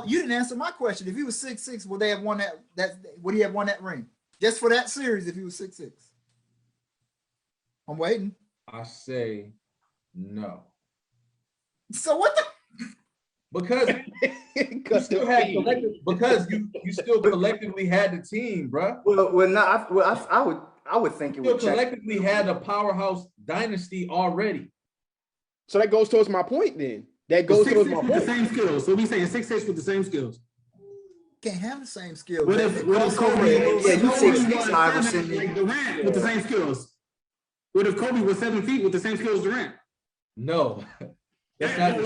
You didn't answer my question. If he was 6'6", would they have won that? Would he have won that ring just for that series? If he was 6'6". I'm waiting. I say no. So what the? Because you still collectively had the team, bro. I would think it would collectively had a powerhouse dynasty already. So that goes towards my point then. That goes towards my point. The same skills. So we saying 6'6" with the same skills. Can't have the same skills. What if Kobe? Yeah, you 6'6", Iverson. Like Durant with the same skills. What if Kobe was 7 feet with the same skills as Durant? No. Why can't I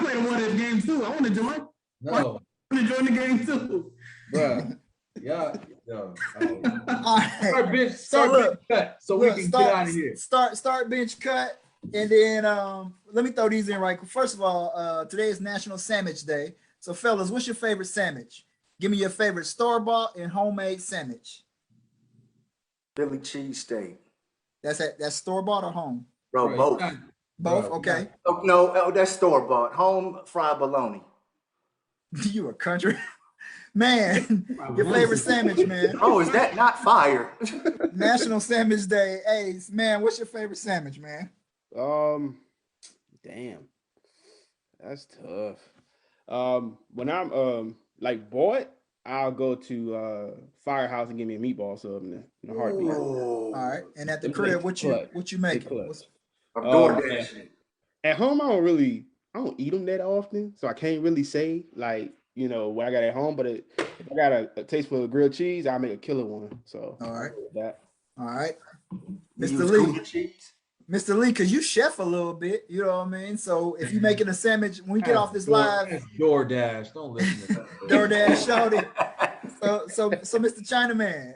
play the what-if game too? I want to join. No. I want to join the game too. Bruh. Yeah. Start bench cut so we can get out of here. Start bench cut. And then let me throw these in right quick. First of all, today is National Sandwich Day. So fellas, what's your favorite sandwich? Give me your favorite store-bought and homemade sandwich. Philly cheesesteak. That's store-bought or home? Bro, Right, both. Both, Bro, okay. Oh, no, that's store-bought. Home fried bologna. You a country man. Your favorite sandwich, man. Oh, is that not fire? National Sandwich Day. Hey, man, what's your favorite sandwich, man? Damn, that's tough. When I'm like bored, I'll go to Firehouse and give me a meatball sub in a heartbeat. Oh, All right. And at the Them crib, things what you make? clutch. I'm DoorDashing. At home, I don't eat them that often, so I can't really say like what I got at home. But if I got a taste for grilled cheese, I'll make a killer one. So All right. that. All right. You Mr. use Lee. Gouda cheese? Mr. Lee, because you chef a little bit, you know what I mean? So if you're making a sandwich, when we get off this live, That's DoorDash. Don't listen to that. DoorDash, shorty. So Mr. Chinaman,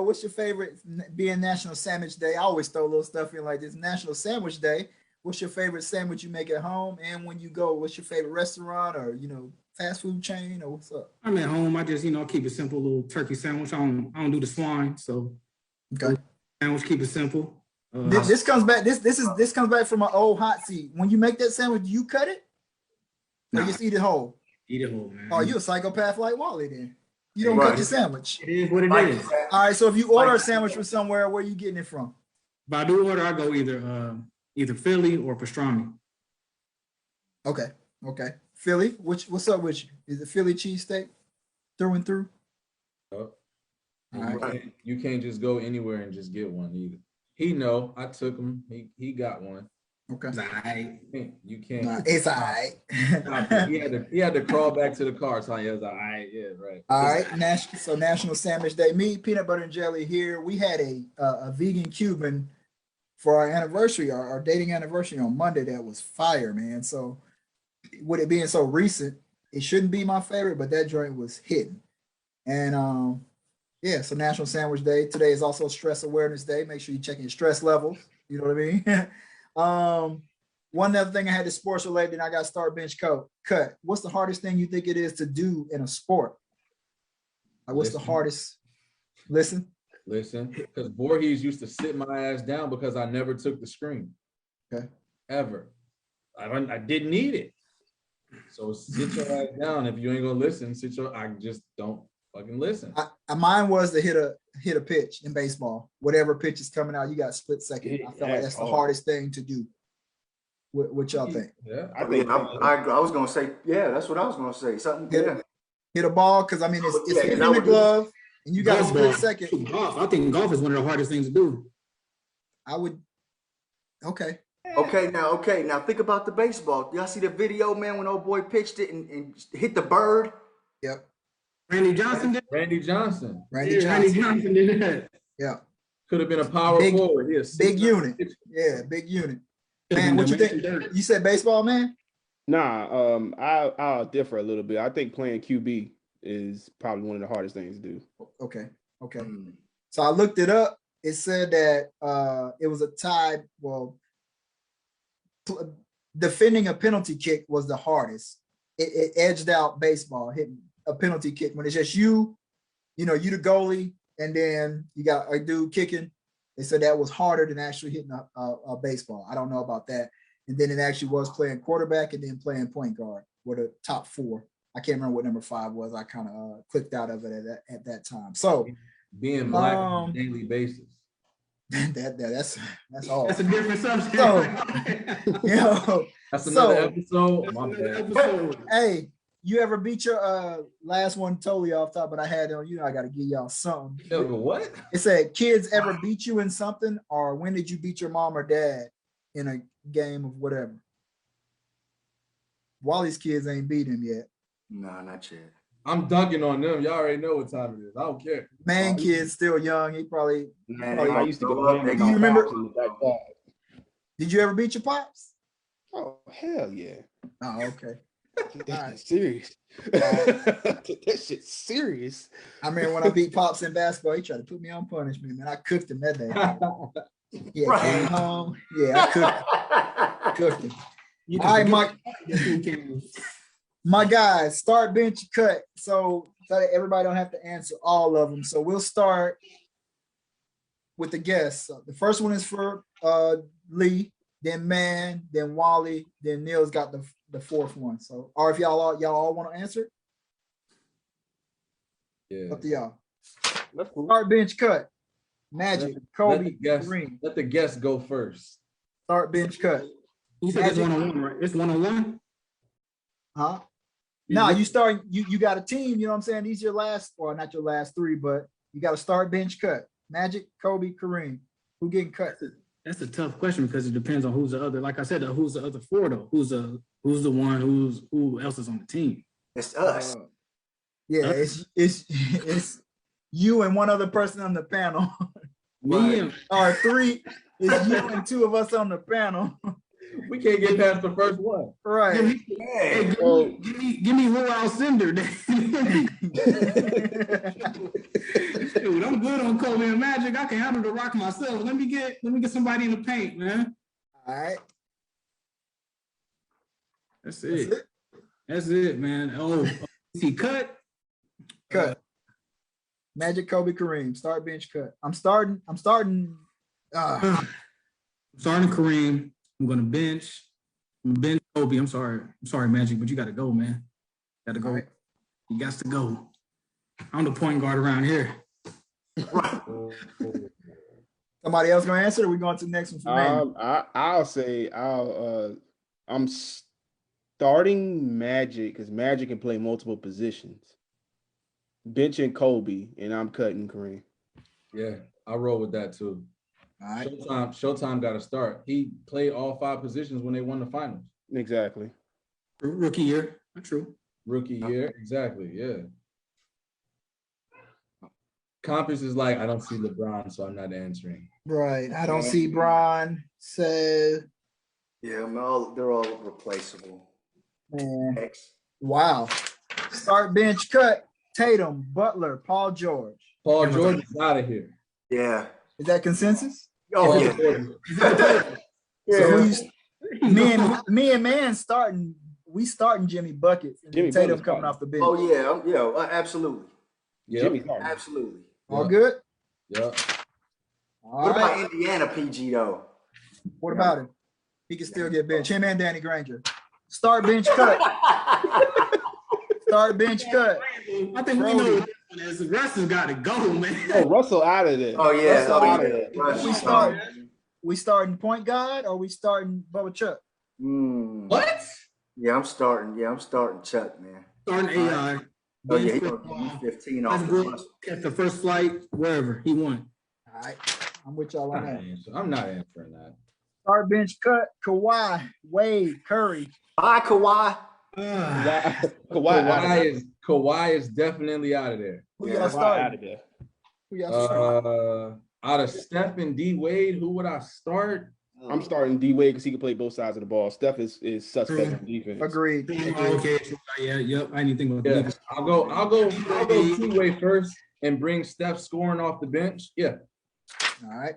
what's your favorite being National Sandwich Day? I always throw a little stuff in like this. National Sandwich Day. What's your favorite sandwich you make at home? And when you go, what's your favorite restaurant or fast food chain or what's up? I'm at home. I just keep it simple, little turkey sandwich. I don't do the swine, so Okay. sandwich, keep it simple. This comes back. This comes back from an old hot seat. When you make that sandwich, do you cut it? Or Nah. just eat it whole? Eat it whole, man. Oh, you a psychopath like Wally then. You don't cut your sandwich. It is what it Like is. that. All right, so if you order a sandwich from somewhere, where are you getting it from? If I do order, I go either Philly or pastrami. Okay. Philly, what's up with you? Is it Philly cheesesteak through and through? Yup. All And right. you can't just go anywhere and just get one either. He know. I took him. He got one. Okay. You can't. Nah, it's all right. He had to crawl back to the car. So he was like, all right, yeah, right. All right, National Sandwich Day. Me, peanut butter and jelly here. We had a vegan Cuban for our anniversary, our dating anniversary on Monday. That was fire, man. So with it being so recent, it shouldn't be my favorite, but that joint was hitting. And yeah, so National Sandwich Day. Today is also Stress Awareness Day. Make sure you check your stress levels. You know what I mean? One other thing I had is sports related, and I got start bench cut. What's the hardest thing you think it is to do in a sport? Like, what's the hardest? Listen, because Voorhees used to sit my ass down because I never took the screen. Okay. Ever. I didn't need it. So sit your ass down. If you ain't gonna listen, I just don't fucking listen. Mine was to hit a pitch in baseball. Whatever pitch is coming out, you got a split second. I felt like that's the hardest thing to do. What y'all think? Yeah. I was gonna say, yeah, that's what I was gonna say. Something, yeah. Hit a ball, because I mean it's Yeah, hitting in the glove, and you got a split second. Golf. I think golf is one of the hardest things to do. I would. Okay. Okay, now think about the baseball. Y'all see the video, man, when old boy pitched it and hit the bird? Yep. Randy Johnson did. Randy Johnson. Randy Randy Johnson. Johnson did that. Yeah. Could have been a power Big- forward. Big unit. Yeah, big unit. Man, what you think? You said baseball, man? Nah, I'll differ a little bit. I think playing QB is probably one of the hardest things to do. Okay. So I looked it up. It said that it was a tie. Well, defending a penalty kick was the hardest. It edged out baseball, hitting a penalty kick when it's just you the goalie, and then you got a dude kicking. They said that was harder than actually hitting a baseball. I don't know about that. And then it actually was playing quarterback and then playing point guard were the top four. I can't remember what number 5 was. I kind of clicked out of it at that time. So Being black on a daily basis. that's all. That's a different subject. So, That's another episode. My bad. Hey, you ever beat your last one totally off top, but I had on, I got to give y'all something. What? It said, kids ever beat you in something, or when did you beat your mom or dad in a game of whatever? Wally's kids ain't beat him yet. No, not yet. I'm dunking on them. Y'all already know what time it is. I don't care. Man, kid's still young. He probably. Man, I used to go up. hang with Do you my remember- pops in the backyard. Did you ever beat your pops? Oh, hell yeah. Oh, okay. That shit's serious. That shit's serious. I mean, when I beat pops in basketball, he tried to put me on punishment, man. I cooked him that day. Yeah, Right. came home. Yeah, I cooked him. You All right, Mike. My guys, start, bench, cut. So that everybody don't have to answer all of them. So we'll start with the guests. So the first one is for Lee, then Man, then Wally, then Neil's got the fourth one. So, or if y'all all want to answer, Yeah. up to y'all. That's cool. Start, bench, cut. Magic, Kobe, Kareem. Let the guest go first. Start, bench, cut. You said it's Magic. 1-on-1, right? It's 1-on-1? Huh? No, you start. You got a team. You know what I'm saying? These are your last, or not your last three, but you got to start, bench, cut. Magic, Kobe, Kareem. Who getting cut? That's a tough question because it depends on who's the other. Like I said, who's the other four though? Who's the one? Who else is on the team? It's us. Yeah, it's you and one other person on the panel. Me and Or three is you and two of us on the panel. We can't get past the first one. Right. hey, give me Royal Cinder. Dude, I'm good on Kobe and Magic. I can handle the rock myself. Let me get somebody in the paint, man. All right. That's it. That's it, man. Oh, see, cut. Cut. Magic, Kobe, Kareem. Start, bench, cut. I'm starting. Starting Kareem. I'm gonna bench Kobe. I'm sorry, Magic, but you gotta go, man. Gotta go. Right. You got to go. I'm the point guard around here. Somebody else gonna answer? Or we going to the next one for me? I'll say I'm starting Magic because Magic can play multiple positions. Benching Kobe, and I'm cutting Kareem. Yeah, I roll with that too. All right. Showtime got to start. He played all 5 positions when they won the finals. Exactly. Rookie year. That's true. Rookie year, exactly. Yeah. Compass is like, I don't see LeBron, so I'm not answering. Right. I don't see Bron. Says, Yeah, they're all replaceable. man. X. Wow. Start, bench, cut. Tatum, Butler, Paul George. Paul George is out of here. Yeah. Is that consensus? Oh yeah. So me and Man starting. We starting Jimmy buckets. And Jimmy Tatum Butler's coming starting. off the bench. Oh yeah. Absolutely. Yeah. Jimmy's starting. Absolutely. All good. Yeah. All What right. about Indiana PG though? What about him? He can still get bench. Him and Danny Granger. Start, bench, cut. Start, bench, cut. I think we know what this one is. Russell's got to go, man. Oh, Russell out of there. Oh yeah. Russell out of there. Russell. We starting point guard or we starting Bubba Chuck? What? Yeah, I'm starting Chuck, man. Starting AI. Oh yeah, he's gonna give you 15 off the Russell. Catch the first flight, wherever he won. All right. I'm with y'all on that. I'm not answering that. Start, bench, cut. Kawhi, Wade, Curry. Bye, Kawhi. Kawhi is definitely out of there. Who y'all Out starting? of there. Who y'all starting? Out of Steph and D Wade, who would I start? I'm starting D Wade because he can play both sides of the ball. Steph is suspect on defense. Agreed. Okay, yeah, yep. I didn't think about Yeah, that. I'll go two-way first and bring Steph scoring off the bench. Yeah, All right.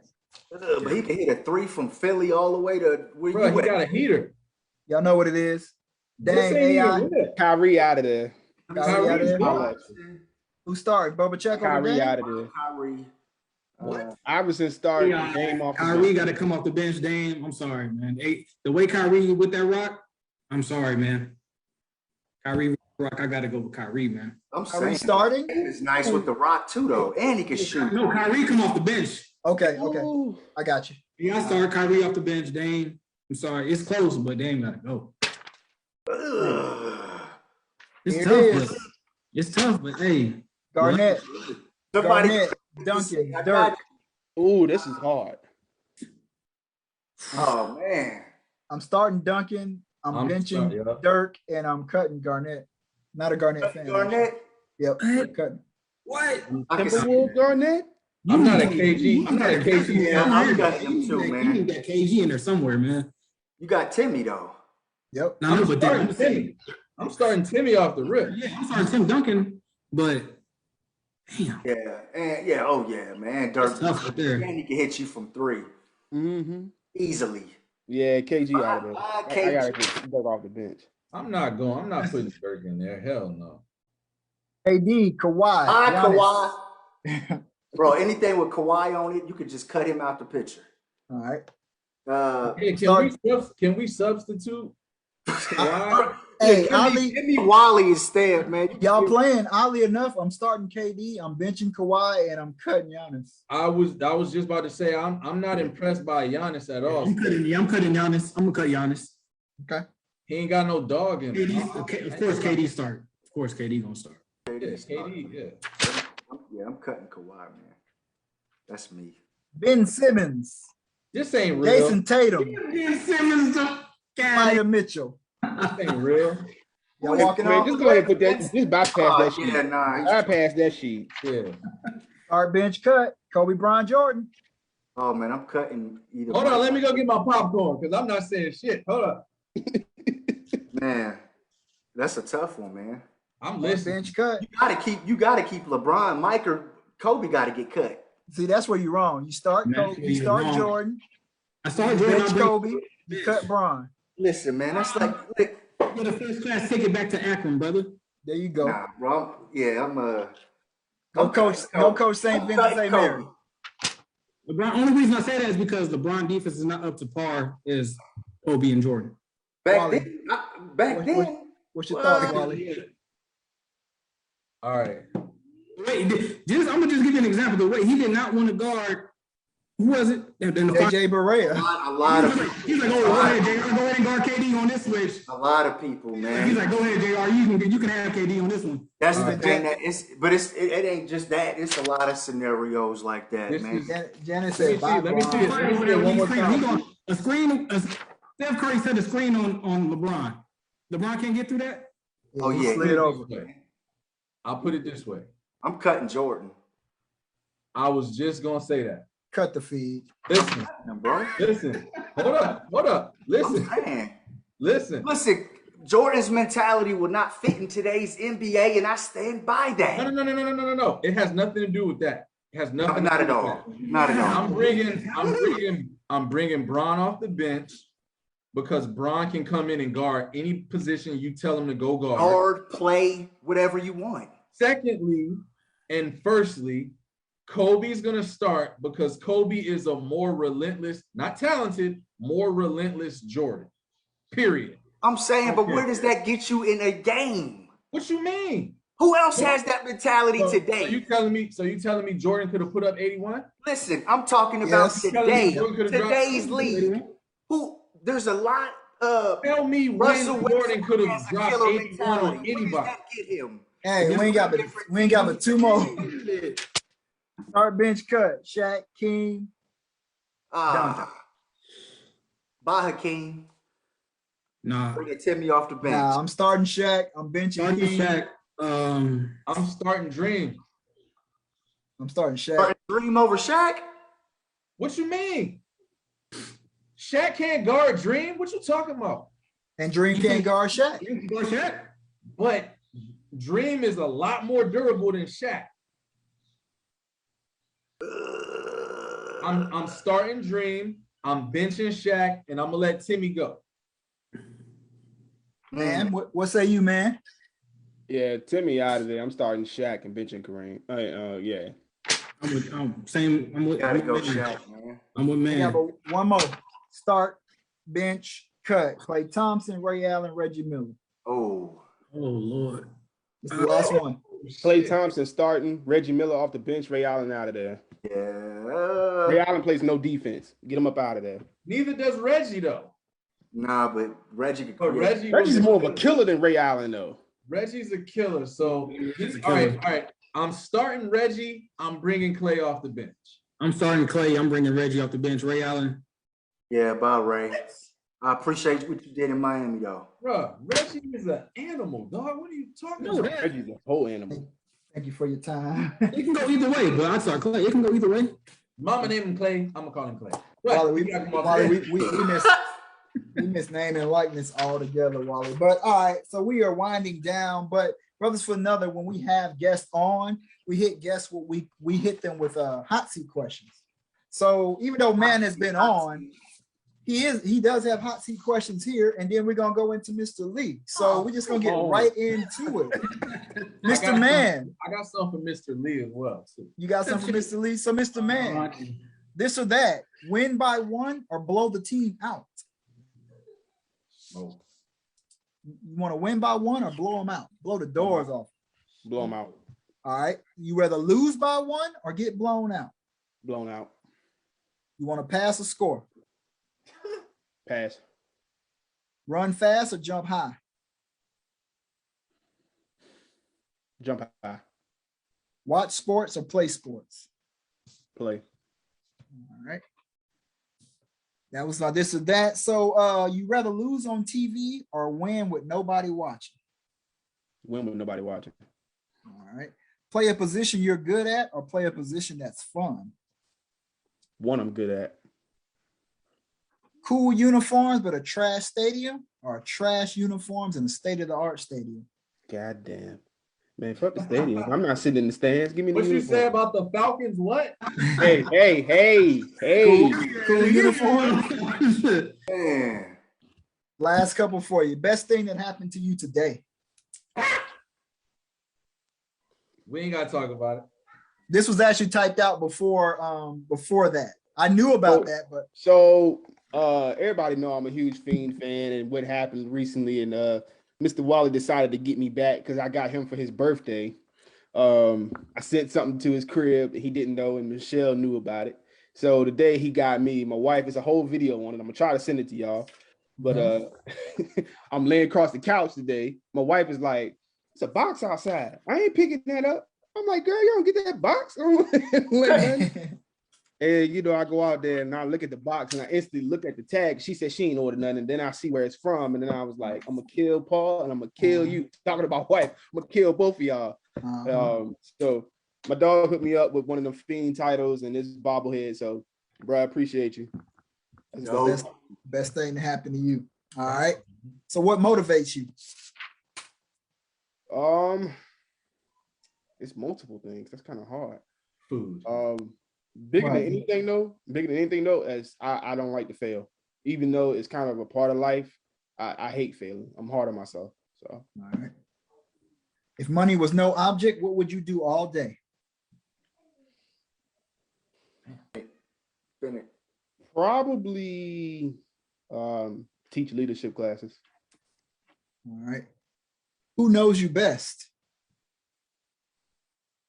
But he can hit a 3 from Philly all the way to where bro, you he at. got a heater. Y'all know what it is. This Dang, ain't AI. even lit. Kyrie out of there. Kyrie out of there. gone. Who started? Bubba Chuck over Kyrie Dame? out of there. Kyrie. What? Iverson started game off. Kyrie got to come off the bench. Dame, I'm sorry, man. The way Kyrie with that rock, I'm sorry, man. Kyrie rock, I got to go with Kyrie, man. I'm Kyrie saying starting? it's nice with the rock too, though, and he can shoot. No, Kyrie come off the bench. Okay. Ooh. I got you. Yeah, I start Kyrie off the bench. Dame, I'm sorry, it's close, but Dame got to go. Ugh. It's Here tough, it but is. it's tough, but hey, Garnett, Somebody, Garnett, Duncan, I Dirk. got Ooh, this is hard. Oh man. I'm starting Duncan. I'm benching sorry, yeah. Dirk, and I'm cutting Garnett. Not a Garnett fan. Garnett. Yep. What? Cutting. what? I can see Timberwolves Garnett. I'm not a KG. I'm not a KG. Yeah, I'm cutting him You too, need man. that KG in there somewhere, man. You got Timmy though. Yep. No, I'm but starting then, Timmy. I'm starting Timmy off the rip. yeah, I'm starting Tim Duncan, but damn, Yeah, and yeah, oh yeah, man. Dirk. that's tough right there. And he can hit you from 3 Mm-hmm. easily. Yeah, KG out of there. Bye, I gotta get Dirk off the bench. I'm not putting Dirk in there. Hell no. AD, Kawhi. Kawhi. Giannis. Bro, anything with Kawhi on it, you could just cut him out the picture. All right. Hey, can we substitute? Kawhi? Hey, give me Wally instead, man. y'all playing. Oddly enough, I'm starting KD. I'm benching Kawhi, and I'm cutting Giannis. I was just about to say I'm not impressed by Giannis at all. I'm cutting Giannis. I'm gonna cut Giannis. Okay. He ain't got no dog in him. Of course, KD start. Of course, KD gonna start. Yeah, KD, yeah. I'm cutting Kawhi, man. That's me. Ben Simmons, This ain't real. Jason Tatum, Ben Simmons, Maya Mitchell. This ain't real. Y'all walking Man, off. just go ahead and put that. Just bypass that sheet. Yeah, nah. Bypass that sheet. Yeah. Start bench cut. Kobe Bryant Jordan. Oh man, I'm cutting either. Hold on, let me go get my popcorn because I'm not saying shit. Hold up. Man, that's a tough one, man. I'm listening. Bench cut. You gotta keep LeBron. Mike or Kobe gotta get cut. See, that's where you're wrong. You start Kobe, you start wrong. Jordan, I started you Jordan. bench Kobe, you cut Bron. Listen, man, that's like Get a first class ticket back to Akron, brother. There you go. nah, bro. Yeah, No coach St. Vincent St. Mary. LeBron. Only reason I say that is because LeBron defense is not up to par as Kobe and Jordan. Back Wally. then. What's your thoughts, Wally? All right. Wait, I'm gonna just give you an example. The way he did not want to guard. Who was it? JJ Barea. A lot of people. He's like, oh, go ahead, JR. Go ahead and guard KD on this switch. A lot of people, man. He's like, go ahead, JR. You can have KD on this one. That's the thing that it ain't just that. It's a lot of scenarios like that, man. Janice said, Let me see it one more time. A screen. Steph Curry set a screen on LeBron. LeBron can't get through that. Oh yeah, slid over. I'll put it this way. I'm cutting Jordan. I was just gonna say that. Cut the feed. Listen, Bro. listen. Hold up. Listen. Listen. Listen, Jordan's mentality will not fit in today's NBA, and I stand by that. No. It has nothing to do with that. It has nothing. Not at all. Not at all. I'm bringing Bron off the bench because Bron can come in and guard any position you tell him to go guard. Guard, play, whatever you want. Secondly, and firstly, Kobe's gonna start because Kobe is a more relentless, not talented, more relentless Jordan. Period. I'm saying, but where does that get you in a game? What you mean? Who else has that mentality today? So you telling me Jordan could have put up 81? Listen, I'm talking about today. Today's league. There's a lot of Tell me Russell when Jordan could have dropped 81 on Where does anybody. that get him? Hey, we ain't got but two more. Start bench cut. Shaq, King. Bye, Hakeem. Nah. Bring Timmy off the bench. Nah, I'm starting Shaq. I'm benching King. Shaq. I'm starting Dream. I'm starting Shaq. Starting Dream over Shaq? What you mean? Shaq can't guard Dream? What you talking about? And Dream can't guard Shaq. You can guard Shaq. But Dream is a lot more durable than Shaq. I'm starting Dream. I'm benching Shaq, and I'm gonna let Timmy go. Man, what say you, man? Yeah, Timmy out of there. I'm starting Shaq and benching Kareem. Yeah. I'm with Gotta go Shaq, man. I'm with man. Yeah, but one more. Start, bench, cut. Klay Thompson, Ray Allen, Reggie Miller. Oh Lord. It's the last one. Klay Thompson starting, Reggie Miller off the bench, Ray Allen out of there. yeah. Ray Allen plays no defense. Get him up out of there. Neither does Reggie, though. Nah, but Reggie could But create. Reggie's more of a killer than Ray Allen, though. Reggie's a killer. So He's a all killer. right. I'm starting Reggie. I'm bringing Klay off the bench. I'm starting Klay. I'm bringing Reggie off the bench. Ray Allen. Yeah, bye, Ray. I appreciate what you did in Miami, though. Bruh, Reggie is an animal, dog. What are you talking No, about? that Reggie's a whole animal. Thank you for your time. it can go either way, but I start Klay. It can go either way. Mama named him Klay. I'm gonna call him Klay. What? Wally, You gotta come off Wally, the we miss name and likeness altogether, Wally. But all right, so we are winding down. But Brothers for Another, when we have guests on, we hit guests. We hit them with hot seat questions. So even though man has been on, He does have hot seat questions here, and then we're gonna go into Mr. Lee. So we're just gonna get right into it. Mr. Man. I got something for Mr. Lee as well. So. You got something for Mr. Lee? So Mr. Man, this or that, win by one or blow the team out? Oh. You want to win by one or blow them out? Blow the doors off. Blow them out. All right. You rather lose by one or get blown out? Blown out. You want to pass or score? Pass. Run fast or jump high? Jump high. Watch sports or play sports? Play. All right. That was not this or that. So you rather lose on TV or win with nobody watching? Win with nobody watching. All right. Play a position you're good at or play a position that's fun? One I'm good at. Cool uniforms but a trash stadium or trash uniforms in a state-of-the-art stadium? God damn. Man, fuck the stadium. I'm not sitting in the stands. Give me the What you uniform. say about the Falcons? What? Hey. Cool uniform. Man. Last couple for you. Best thing that happened to you today? We ain't gotta talk about it. This was actually typed out before that. I knew about that, but So everybody know I'm a huge Fiend fan, and what happened recently, and Mr. Wally decided to get me back because I got him for his birthday. I sent something to his crib he didn't know, and Michelle knew about it. So the day he got me, my wife, it's a whole video on it. I'm gonna try to send it to y'all. But I'm laying across the couch today. My wife is like, "It's a box outside. I ain't picking that up." I'm like, "Girl, you don't get that box." And you know, I go out there and I look at the box and I instantly look at the tag. She said she ain't ordered nothing, and then I see where it's from, and then I was like, "I'm gonna kill Paul and I'm gonna kill you." Talking about wife, I'm gonna kill both of y'all. So my dog hooked me up with one of them Fiend titles and this bobblehead. So, bro, I appreciate you. That's the best thing to happen to you. All right. So what motivates you? It's multiple things. That's kind of hard. Food. Bigger than anything though, as I don't like to fail. Even though it's kind of a part of life, I hate failing. I'm hard on myself. So all right. If money was no object, what would you do all day? probably teach leadership classes. All right. Who knows you best?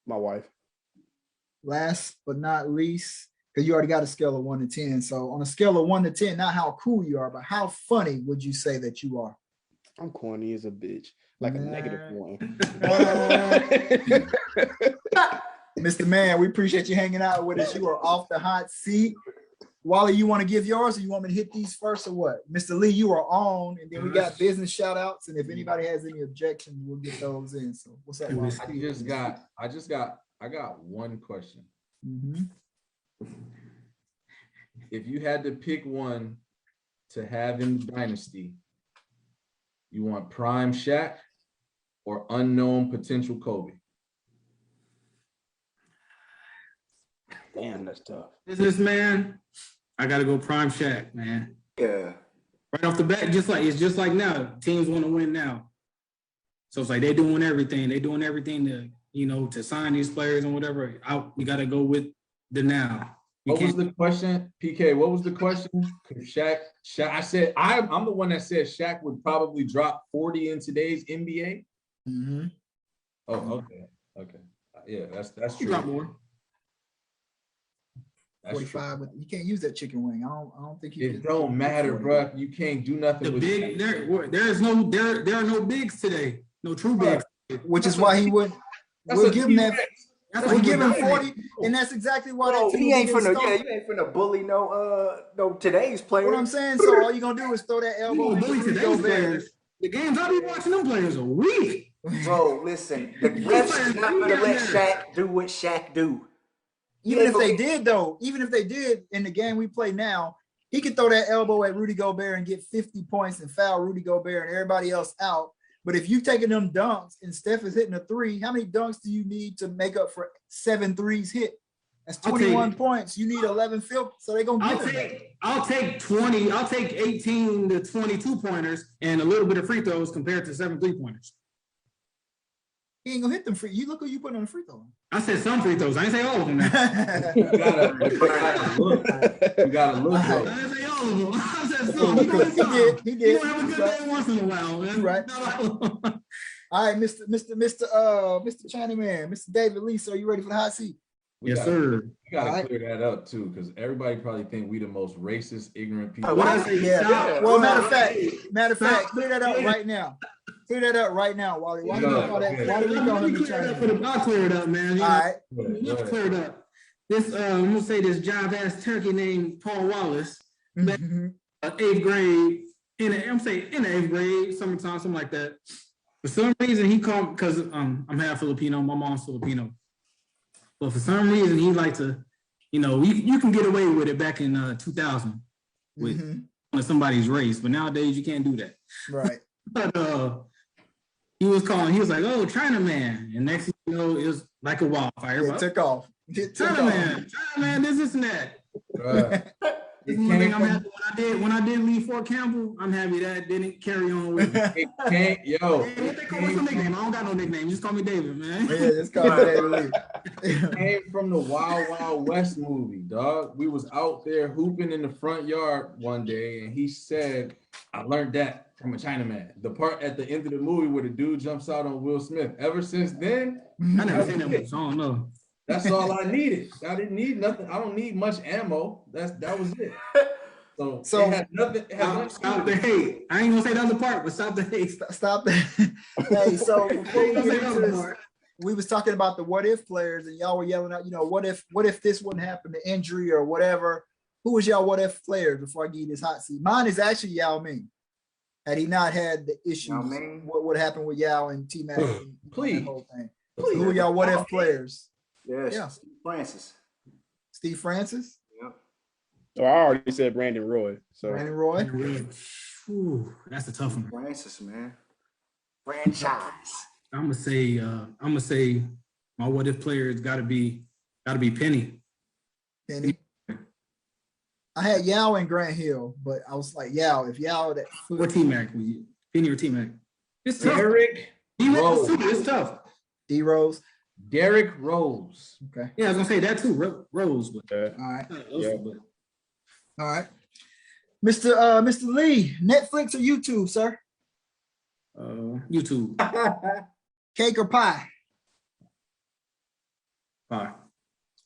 My wife. Last but not least, because you already got a scale of 1 to 10. So on a scale of 1 to 10, not how cool you are, but how funny would you say that you are? I'm corny as a bitch, like a -1. Mr. Man, we appreciate you hanging out with us. You are off the hot seat. Wally, you want to give yours, or you want me to hit these first, or what? Mr. Lee, you are on, and then we got business shout outs, and if anybody has any objections, we'll get those in. So what's up, Wally? I got one question. Mm-hmm. If you had to pick one to have in the dynasty, you want prime Shaq or unknown potential Kobe? Damn, that's tough. Businessman, I gotta go prime Shaq, man. Yeah. Right off the bat, it's just like now. Teams want to win now. So it's like they're doing everything. They're doing everything to, to sign these players and whatever. We gotta go with the now. What was the question, PK? What was the question? Shaq. I said I'm the one that said Shaq would probably drop 40 in today's NBA. Mm-hmm. Oh, okay. Yeah, that's true. Drop more. That's 45, true. but you can't use that chicken wing. I don't think you. It don't matter, bro. You can't do nothing with big. There are no bigs today. No true bigs. Which is why he wouldn't. We'll give him that. We'll give him 40, and that's exactly why that team you ain't finna bully no today's player. What I'm saying, so all you're gonna do is throw that elbow into Rudy Gobert. The games I be watching, them players are weak. Bro, listen, the refs is not gonna let Shaq do what Shaq do. Even if they did in the game we play now, he could throw that elbow at Rudy Gobert and get 50 points and foul Rudy Gobert and everybody else out. But if you've taken them dunks and Steph is hitting a 3, how many dunks do you need to make up for 7 threes hit? That's 21 points. You need 11 field, so they're gonna get it. I'll take 20. I'll take 18 to 22 pointers and a little bit of free throws compared to 7 3-pointers. He ain't gonna hit them free. You look who you put on the free throw. I said some free throws. I didn't say all of them. You gotta look. You gotta look. I didn't say all of them. I said some. He did. You have a good day once in a while, man. Right. All right, Mr. Chinaman, Mr. David Lee. So you ready for the hot seat? Yes, sir. You gotta clear that up too, because everybody probably think we the most racist, ignorant people. What I say? Yeah. Well, matter of fact, clear that up right now. Clear that up right now, Wally. Why do you call that? Why do we call him the Chinaman? I'll clear it up, man. All right. Let's clear it up. This I'm gonna say this jive ass turkey named Paul Wallace, back, 8th grade. In the 8th grade, summertime, something like that. For some reason, he called because I'm half Filipino. My mom's Filipino. But for some reason, he liked to, you can get away with it back in 2000 with somebody's race, but nowadays you can't do that. Right. But he was like, "Oh, Chinaman," and next thing you know, it was like a wildfire. It took off. Chinaman, this and that. Right. When I did leave Fort Campbell, I'm happy that didn't carry on with me. What's your nickname? I don't got no nickname. Just call me David, man. Yeah, just call me David Lee. It came from the Wild Wild West movie, dog. We was out there hooping in the front yard one day, and he said, "I learned that from a Chinaman." The part at the end of the movie where the dude jumps out on Will Smith. Ever since then, I never seen that movie, so I don't know. That's all I needed. I didn't need nothing. I don't need much ammo. That was it. So it had nothing. Stop the hate. I ain't gonna say the other part, but stop the hate. Stop the. Hey, so before we get into this, we was talking about the what if players, and y'all were yelling out, what if this wouldn't happen, the injury or whatever. Who was y'all what if players before I give you this hot seat? Mine is actually Yao Ming. Had he not had the issues, what would happen with Yao and T-Mac? Please. Whole thing. Who are y'all what if players? Yes. Yeah. Steve Francis. Yep. Oh, I already said Brandon Roy. So Brandon Roy. Ooh, that's a tough one. Francis, man. Franchise. I'm gonna say my what if players gotta be Penny. Penny. I had Yao and Grant Hill, but I was like, if Yao that What T-Mac? Penny or T-Mac? It's tough. It's tough. D Rose. Derrick Rose. Okay. Yeah, I was gonna say that too. Rose, but all right. All right. Mr. Lee, Netflix or YouTube, sir? YouTube. Cake or pie? Pie.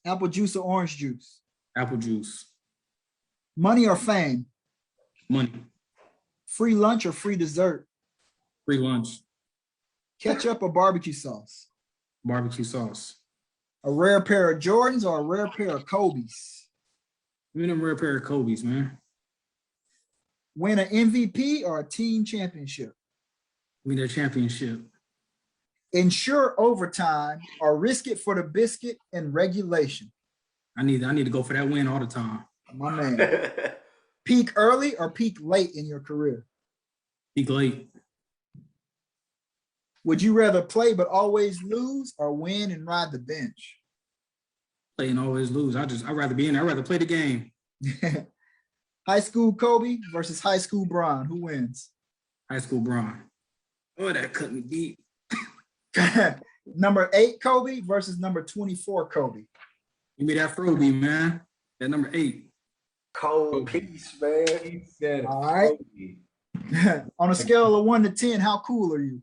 Apple juice or orange juice? Apple juice. Money or fame? Money. Free lunch or free dessert? Free lunch. Ketchup or barbecue sauce? Barbecue sauce. A rare pair of Jordans or a rare pair of Kobe's? Give me a rare pair of Kobe's, man. Win an MVP or a team championship? Give me that championship. Ensure overtime or risk it for the biscuit in regulation? I need to go for that win all the time. My man. Peak early or peak late in your career? Peak late. Would you rather play but always lose or win and ride the bench? Play and always lose. I'd rather be in there. I'd rather play the game. High school Kobe versus high school Bron. Who wins? High school Bron. Oh, that cut me deep. Number 8 Kobe versus number 24 Kobe. Give me that Froby, man. That number 8. Cold piece, man. He said, all right. On a scale of 1 to 10, how cool are you?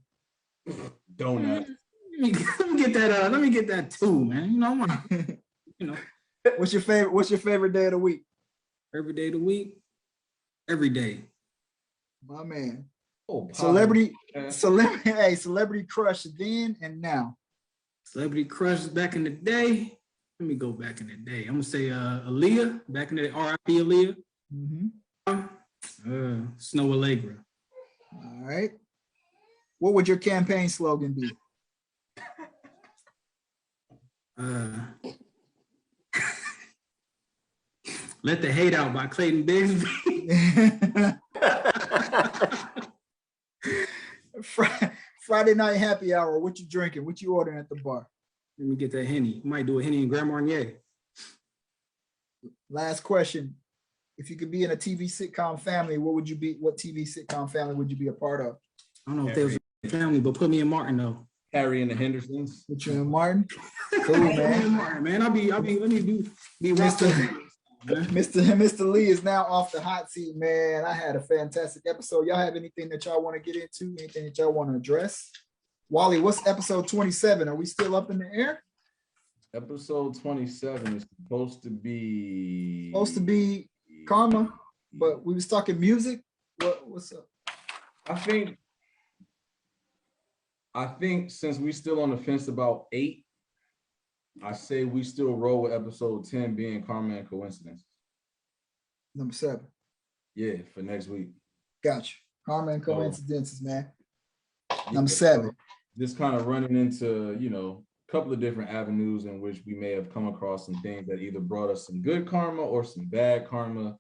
Donut. Let me get that 2, man. I want to, What's your favorite day of the week? Every day of the week. Every day. My man. Oh, celebrity crush then and now. Celebrity crush back in the day. Let me go back in the day. I'm gonna say Aaliyah, back in the day, R.I.P. Aaliyah. Snow Allegra. All right. What would your campaign slogan be? Let the Hate Out by Clayton Bigsby. Friday night happy hour. What you drinking? What you ordering at the bar? Let me get that Henny. Might do a Henny and Grand Marnier. Last question. If you could be in a TV sitcom family, what would you be? What TV sitcom family would you be a part of? I don't know if they was a family, but put me in Martin though. Harry and the Hendersons. Put you in Martin. Cool, man. Martin, man. I'll be. Let me be Mr. Lee is now off the hot seat, man. I had a fantastic episode. Y'all have anything that y'all want to get into? Anything that y'all want to address? Wally, what's episode 27? Are we still up in the air? Episode 27 is supposed to be Karma, but we was talking music. What's up? I think since we still on the fence about 8, I say we still roll with episode 10 being Karma and Coincidence. Number 7. Yeah, for next week. Gotcha. Karma and Coincidences, man. Number 7. Just kind of running into, a couple of different avenues in which we may have come across some things that either brought us some good karma or some bad karma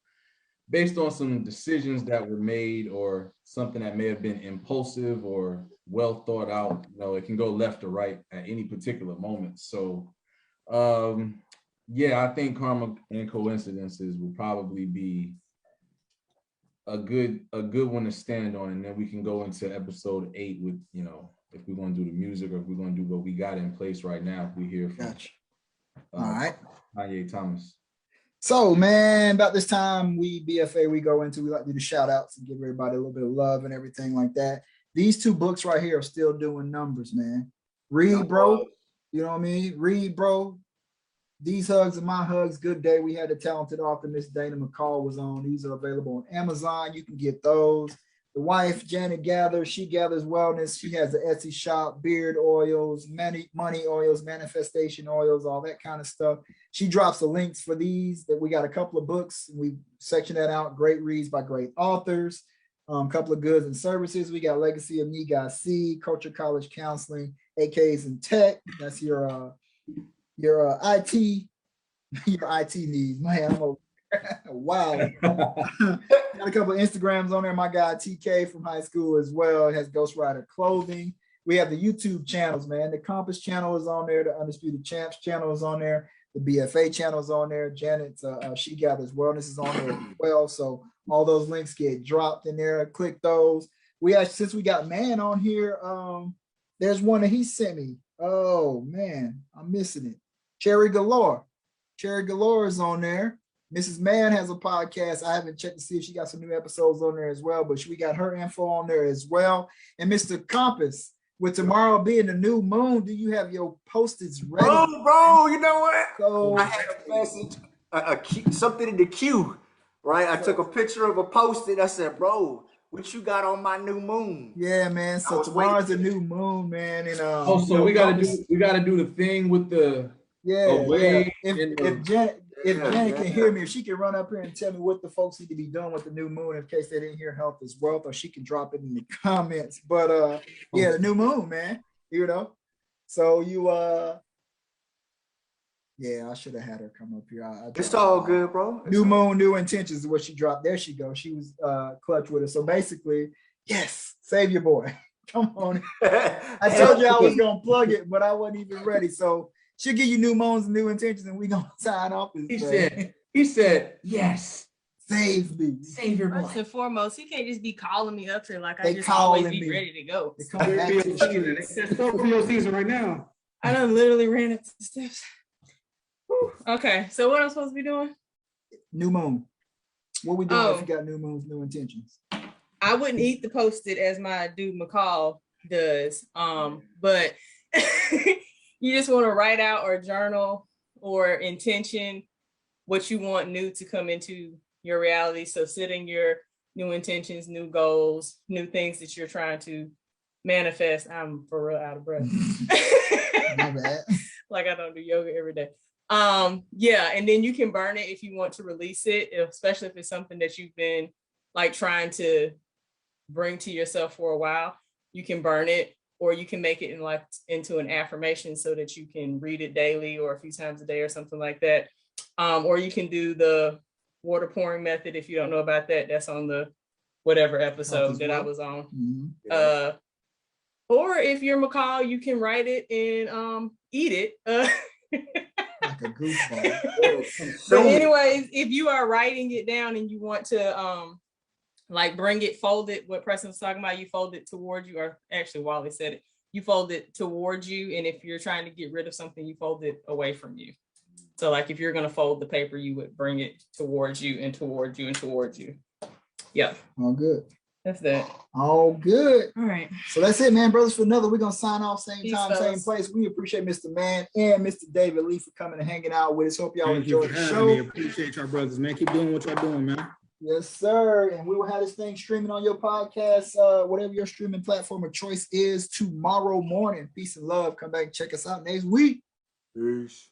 based on some decisions that were made or something that may have been impulsive or well thought out. It can go left or right at any particular moment. So I think Karma and Coincidences will probably be a good one to stand on, and then we can go into episode 8 with if we're going to do the music or if we're going to do what we got in place right now. If we hear from all right, Kanye Thomas. So, man, about this time we BFA we like to do the shout outs and give everybody a little bit of love and everything like that. These 2 books right here are still doing numbers, man. Read, bro. You know what I mean? Read, bro. These Hugs and My Hugs. Good Day. We had the talented author, Miss Dana McCall, was on. These are available on Amazon. You can get those. The wife, Janet Gathers, she gathers wellness. She has the Etsy shop, beard oils, money oils, manifestation oils, all that kind of stuff. She drops the links for these. That we got a couple of books. We section that out. Great reads by great authors. Couple of goods and services. We got Legacy of Me Guy C, Culture College Counseling, AKs and Tech. That's your IT needs, man. Wow. Got a couple of Instagrams on there. My guy TK from high school as well. It has Ghostwriter Clothing. We have the YouTube channels, man. The Compass channel is on there. The Undisputed Champs channel is on there. The BFA channel is on there. Janet's She Gathers Wellness is on there as well. So all those links get dropped in there. Click those. Since we got Man on here, there's one that he sent me. Oh man, I'm missing it. Cherry Galore. Cherry Galore is on there. Mrs. Man has a podcast. I haven't checked to see if she got some new episodes on there as well, but we got her info on there as well. And Mr. Compass, with tomorrow being the new moon, do you have your post-its ready? Bro, you know what? So, I had a message, something in the queue, right? I took a picture of a post-it. I said, bro, what you got on my new moon? Yeah, man. So tomorrow's the new moon, man. And so we gotta do the thing with the If Janet can hear me, if she can run up here and tell me what the folks need to be doing with the new moon in case they didn't hear Health is Wealth, or she can drop it in the comments. But the new moon, man, So I should have had her come up here. It's all good, bro. New moon, new intentions is what she dropped. There she goes. She was clutch with it. So basically, yes, save your boy. Come on. I told you I was gonna plug it, but I wasn't even ready. So she'll give you new moons and new intentions, and we're gonna sign off. He said, yes. Save me. Save your boy. First and foremost, he can't just be calling me up here like They I just always be me. ready to go. They come back to the streets. It's Scorpio season right now. I done literally ran up the steps. Whew. Okay, so what I'm supposed to be doing? New moon. What we doing if you got new moons, new intentions? I wouldn't eat the post-it as my dude McCall does, but you just want to write out or journal or intention what you want new to come into your reality. So setting your new intentions, new goals, new things that you're trying to manifest. I'm for real out of breath. My bad. Like I don't do yoga every day. And then you can burn it if you want to release it, especially if it's something that you've been like trying to bring to yourself for a while. You can burn it, or you can make it into an affirmation so that you can read it daily or a few times a day or something like that. Or you can do the water pouring method. If you don't know about that, that's on the whatever episode that I was on. Or if you're McCall, you can write it and eat it. Like a goofball. But anyways, if you are writing it down and you want to like bring it, fold it, what Preston was talking about, you fold it towards you, or actually Wally said it, you fold it towards you. And if you're trying to get rid of something, you fold it away from you. So like if you're going to fold the paper, you would bring it towards you and towards you and towards you. Yep. All good. That's that. All good. All right. So that's it, man. Brothers for another. We're going to sign off same Peace, time, fellas. same place. We appreciate Mr. Man and Mr. David Lee for coming and hanging out with us. Hope y'all Thank you enjoyed for the having me. show. Appreciate y'all brothers, man. Keep doing what y'all doing, man. Yes, sir. And we will have this thing streaming on your podcast, whatever your streaming platform of choice is, tomorrow morning. Peace and love. Come back and check us out next week. Peace.